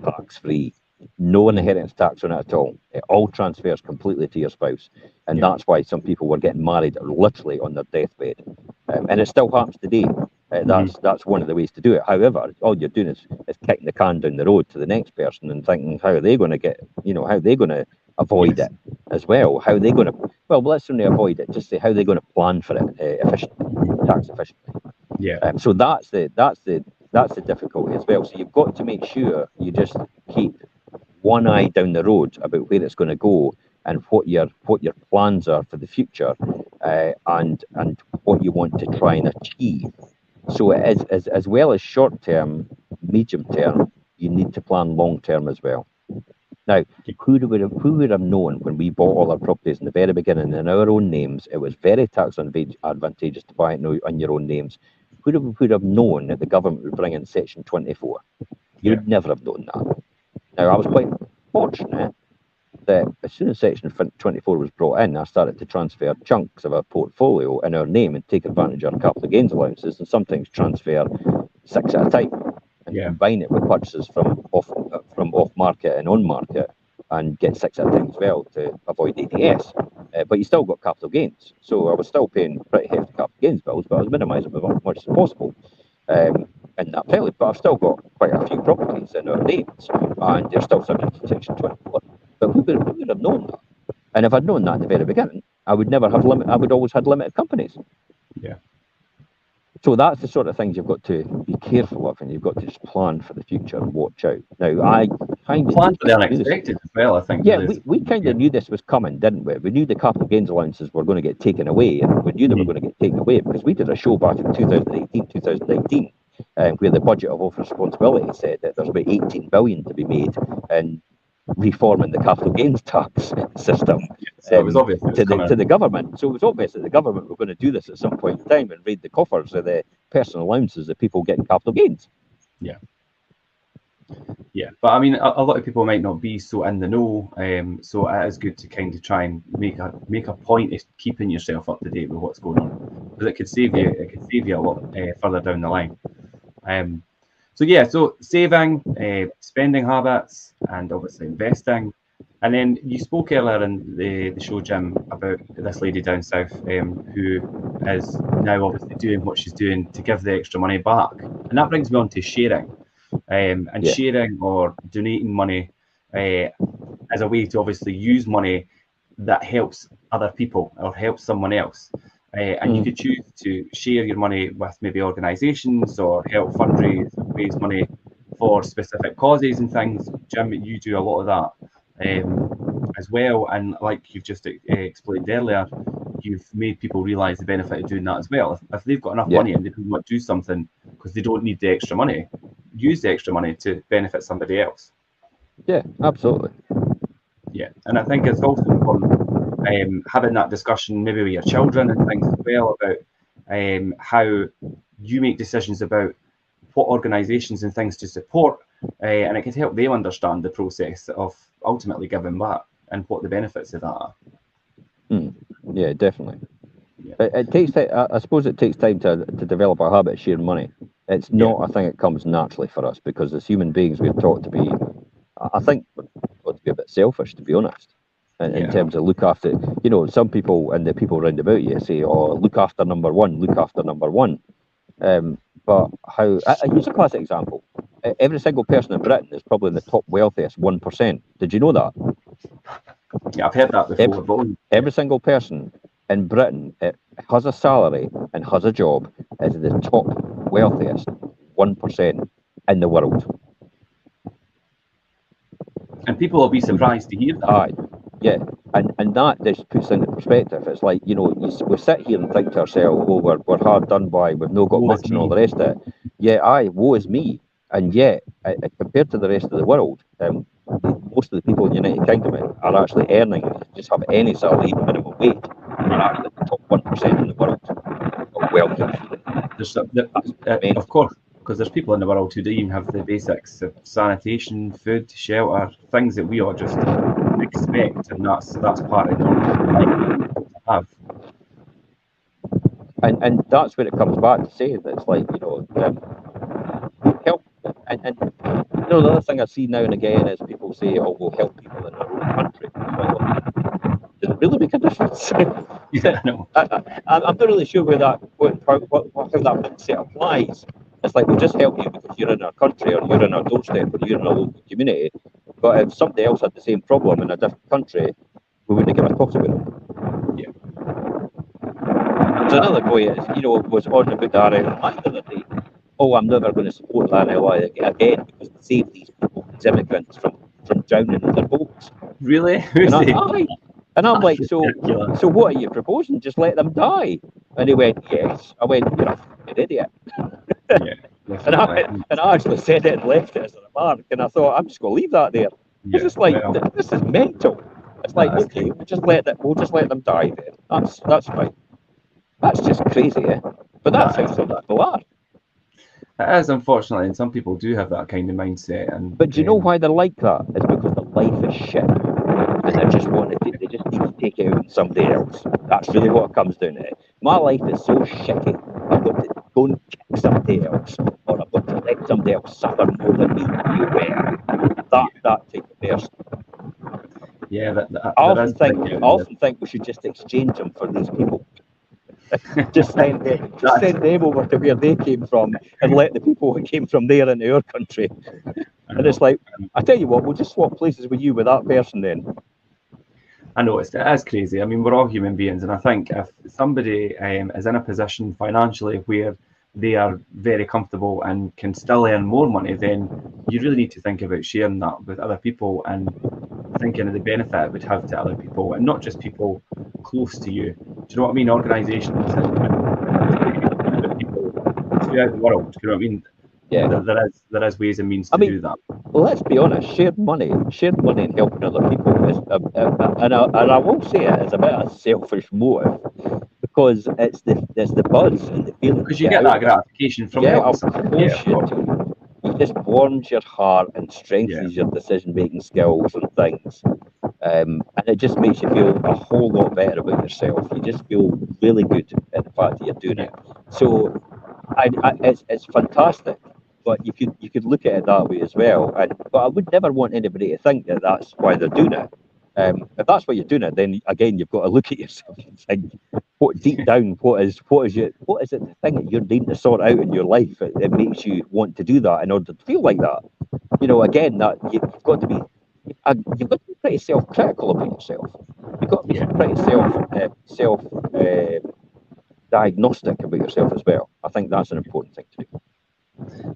tax free. No inheritance tax on it at all. It all transfers completely to your spouse. And that's why some people were getting married literally on their deathbed. And it still happens today. That's one of the ways to do it. However, all you're doing is kicking the can down the road to the next person and thinking, how are they going to get, how are they going to avoid it as well? How are they going to, well, let's only avoid it, just say how are they going to plan for it efficiently, tax efficiently. Yeah. So that's the difficulty as well. So you've got to make sure you just keep one eye down the road about where it's going to go and what your plans are for the future, and what you want to try and achieve. So as well as short term, medium term, you need to plan long term as well. Now, who would have known when we bought all our properties in the very beginning in our own names? It was very tax advantageous to buy it now on your own names. Who would have known that the government would bring in Section 24? You would never have known that. Now, I was quite fortunate that as soon as Section 24 was brought in, I started to transfer chunks of our portfolio in our name and take advantage of our capital gains allowances, and sometimes transfer 6 at a time and combine it with purchases from off market and on market, and get 6 at a time as well to avoid ADS. But you still got capital gains, so I was still paying pretty hefty capital gains bills, but I was minimising them as much as possible. In that fairly, but I've still got quite a few properties in our names, and they're still subject to Section 24. But who would have known that? And if I'd known that at the very beginning, I would never have limit. I would always had limited companies. Yeah. So that's the sort of things you've got to be careful of, and you've got to just plan for the future and watch out. Now, I kind of Plan for the unexpected as well, I think. yeah, Really. we kind of knew this was coming, didn't we? We knew the capital gains allowances were going to get taken away, and we knew they were going to get taken away because we did a show back in 2018, 2019, where the budget of responsibility said that there's about 18 billion to be made in reforming the capital gains tax system So it was obvious it was to the government. So it was obvious that the government were going to do this at some point in time and raid the coffers of the personal allowances of people getting capital gains. Yeah. Yeah, but I mean, a lot of people might not be so in the know, so it is good to kind of try and make a point of keeping yourself up to date with what's going on, because it could save you a lot further down the line. So yeah, so saving, spending habits, and obviously investing. And then you spoke earlier in the show, Jim, about this lady down south who is now obviously doing what she's doing to give the extra money back, and that brings me on to sharing. And sharing or donating money as a way to obviously use money that helps other people or helps someone else. And you could choose to share your money with maybe organisations or help raise money for specific causes and things. Jim, you do a lot of that as well. And like you've just explained earlier, you've made people realise the benefit of doing that as well. If they've got enough money and they don't want to do something because they don't need the extra money, use the extra money to benefit somebody else. Yeah, absolutely. Yeah, and I think it's also important having that discussion maybe with your children and things as well about how you make decisions about what organisations and things to support, and it can help them understand the process of ultimately giving back and what the benefits of that are. Yeah, definitely. Yeah. It takes time. I suppose it takes time to develop a habit of sharing money. It's not a thing that comes naturally for us because as human beings we're taught to be, I think, we're taught to be a bit selfish, to be honest, in terms of look after. You know, some people and the people around about you say, "Oh, look after number one, look after number one." But how? I use a classic example. Every single person in Britain is probably in the top wealthiest 1%. Did you know that? Yeah, I've heard that before. Every single person in Britain has a salary and has a job is the top wealthiest 1% in the world. And people will be surprised to hear that. Yeah, and that just puts into perspective. It's like, you know, we sit here and think to ourselves, oh, we're hard done by, we've no got much and all the rest of it. Yeah, woe is me. And yet, compared to the rest of the world, most of the people in the United Kingdom are actually earning, just have any salary, even minimum wage, are actually the top 1% in the world of wealth. Of course, because there's people in the world who don't even have the basics of sanitation, food, shelter, things that we all just expect, and that's part of normal life to have. And that's where it comes back to say that it's like, you know, help. And you know, the other thing I see now and again is people say, "Oh, we'll help people in their own country." Does it really make a difference? Yeah, no. I'm not really sure where that how that mindset applies. It's like we'll just help you because you're in our country or you're in our doorstep or you're in a local community. But if somebody else had the same problem in a different country, we wouldn't give a toss about it. Yeah. There's another boy, you know, was on about the RNLI the other day. Oh, I'm never going to support the RNLI again because it saved these people, these immigrants from drowning in their boats. Really? And I'm like, so what are you proposing? Just let them die? And he went, yes. I went, you're a fucking idiot. Yeah. and I actually said it and left it as a remark. And I thought, I'm just going to leave that there. Because it's like, this is mental. It's like, okay, we'll just let them die there. That's fine. That's just crazy, eh? But that's how some people are. It is, unfortunately, and some people do have that kind of mindset. But do you know why they're like that? It's because their life is shit. And they just need to take it out on somebody else. That's really what it comes down to. My life is so shitty, I've got to go and kick somebody else, or I've got to let somebody else suffer more than me. That type of person. Yeah, I often think we should just exchange them for these people. just send them over to where they came from and let the people who came from there into our country. And it's like, I tell you what, we'll just swap places with you with that person then. I know it is crazy. I mean, we're all human beings, and I think if somebody is in a position financially where they are very comfortable and can still earn more money, then you really need to think about sharing that with other people and thinking of the benefit it would have to other people, and not just people close to you. Do you know what I mean? Organisations and other people throughout the world. Do you know what I mean? Yeah. There is ways and means I to mean, do that. well, let's be honest. Shared money and helping other people is, and I will say it is a bit of a selfish motive because it's the buzz and the feeling you Because you get get out that of it. gratification from Yeah, helping of someone. Yeah, course of you course. do. It just warms your heart and Yeah, strengthens your decision-making skills and things. And it just makes you feel a whole lot better about yourself. You just feel really good at the fact that you're doing yeah, it. So it's fantastic, but you could look at it that way as well. But I would never want anybody to think that that's why they're doing it. If that's why you're doing it, then again you've got to look at yourself and think, what deep down, what is it the thing that you're needing to sort out in your life that makes you want to do that in order to feel like that? Again, that you've got to be pretty self-critical about yourself. You've got to be yeah. pretty self diagnostic about yourself as well. I think that's an important thing to do.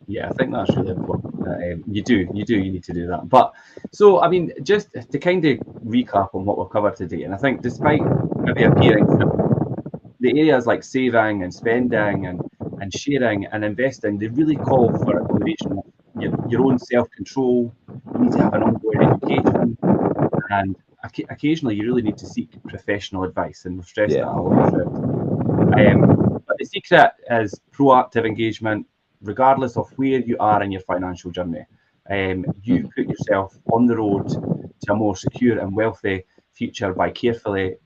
Yeah, I think that's really important. You need to do that. But so, I mean, just to kind of recap on what we've covered today, and I think despite maybe appearing simple, the areas like saving and spending and sharing and investing, they really call for a combination of your own self-control. You need to have an ongoing education, and occasionally you really need to seek professional advice, and we've stressed Yeah, that a lot throughout today. But the secret is proactive engagement, regardless of where you are in your financial journey. You put yourself on the road to a more secure and wealthy future by carefully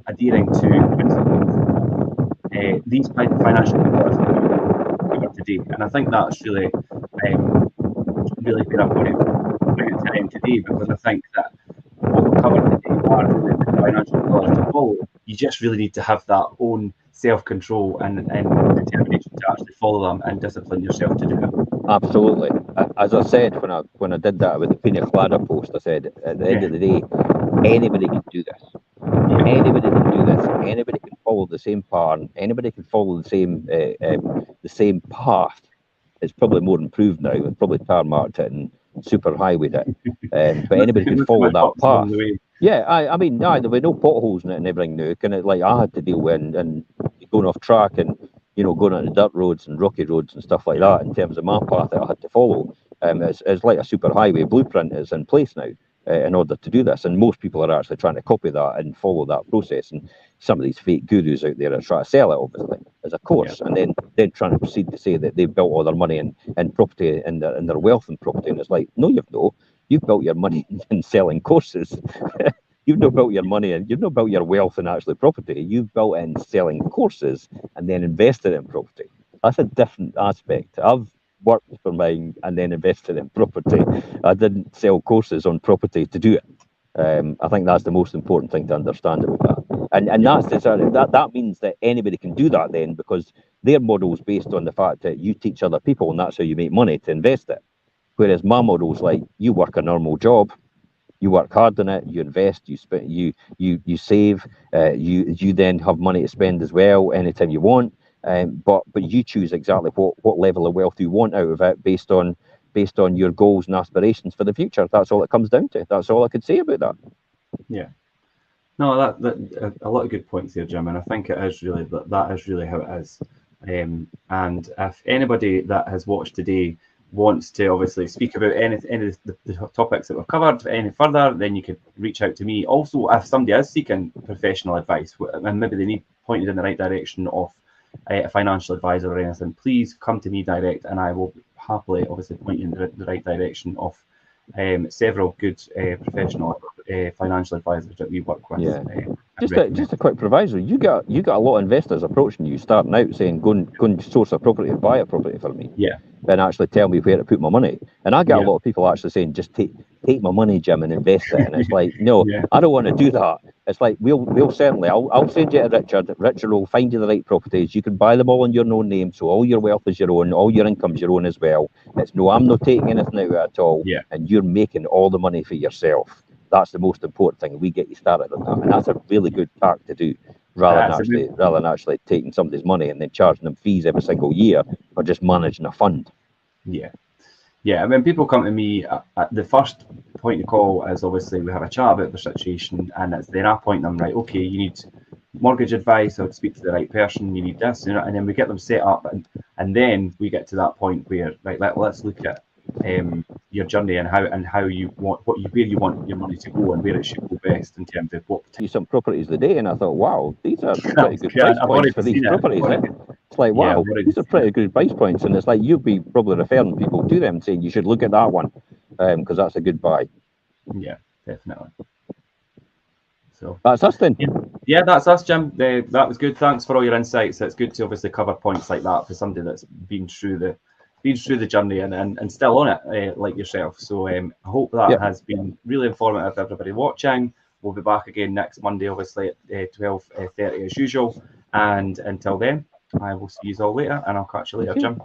adhering to principles of these financial pillars that we covered today. And I think that's um, really where I want to bring it to an end today, because I think that what we've covered today are really the financial pillars to follow. You just really need to have that own self-control and determination to actually follow them and discipline yourself to do it. absolutely. As I said when I did that with the Pina Colada post, I said at the end Yeah, of the day, anybody can do this. yeah, Anybody can do this. Anybody can follow the same pattern. Anybody can follow the same path. It's probably more improved now, and probably tarmacked it and super highwayed it. But not, anybody could not too follow much that bumps along path. the way. Yeah, I mean, there were no potholes in it and everything now. Kind of like I had to deal with and going off track and going on the dirt roads and rocky roads and stuff like Yeah, that in terms of my path that I had to follow. It's like a super highway blueprint is in place now in order to do this. And most people are actually trying to copy that and follow that process. And some of these fake gurus out there are trying to sell it, obviously, as a yeah, course, and then trying to proceed to say that they've built all their money in property and their wealth in property. And it's like, no, you've no. You've built your money in selling courses. You've not built your money and you've not built your wealth in actually property. You've built in selling courses and then invested in property. That's a different aspect. I've worked for mine and then invested in property. I didn't sell courses on property to do it. I think that's the most important thing to understand about that. And yeah, that means that anybody can do that then, because their model is based on the fact that you teach other people and that's how you make money to invest it. Whereas my model's like, you work a normal job, you work hard on it, you invest, you spend, you save, you then have money to spend as well anytime you want. But you choose exactly what level of wealth you want out of it based on your goals and aspirations for the future. That's all it comes down to. That's all I could say about that. yeah. No, that a lot of good points there, Jim, and I think it is really that is really how it is. And if anybody that has watched today wants to obviously speak about any of the topics that we've covered any further, then you could reach out to me. Also, if somebody is seeking professional advice and maybe they need pointed in the right direction of a financial advisor or anything, please come to me direct, and I will happily obviously point you in the right direction of several good professional financial advisors that we work with Yeah. and Just a recommend. just a quick proviso. You got a lot of investors approaching you starting out saying go and source a property, buy a property for me, Yeah, and actually tell me where to put my money. And I get a yeah, lot of people actually saying, just take my money, Jim, and invest it. And it's like, no, yeah, I don't want to do that. It's like we'll certainly I'll send you to Richard. Richard will find you the right properties. You can buy them all in your own name, so all your wealth is your own, all your income's your own as well. It's no, I'm not taking anything out of it at all, yeah, and you're making all the money for yourself. that's the most important thing. We get you started on that, and that's a really good tack to do, rather than actually taking somebody's money and then charging them fees every single year or just managing a fund. Yeah. Yeah, when people come to me, the first point of call is obviously we have a chat about their situation, and it's then I point them, right, okay, you need mortgage advice or speak to the right person, you need this, and then we get them set up, and then we get to that point where, right, let's look at your journey and how you want where you want your money to go and where it should go best in terms of what. Some properties today, and I thought, wow, these are pretty good Yeah, price I've points already for these seen it. properties. It's like, Yeah, I've wow, already these are seen pretty it. good price points, and it's like you'd be probably referring people to them, saying you should look at that one because that's a good buy. Yeah, definitely. So That's us then. yeah, that's us, Jim. That was good. Thanks for all your insights. It's good to obviously cover points like that for somebody that's been through the journey and still on it, like yourself. So I hope that has been really informative for everybody watching. We'll be back again next Monday, obviously at 12:30 as usual. And until then, I will see you all later, and I'll catch you later, Jim.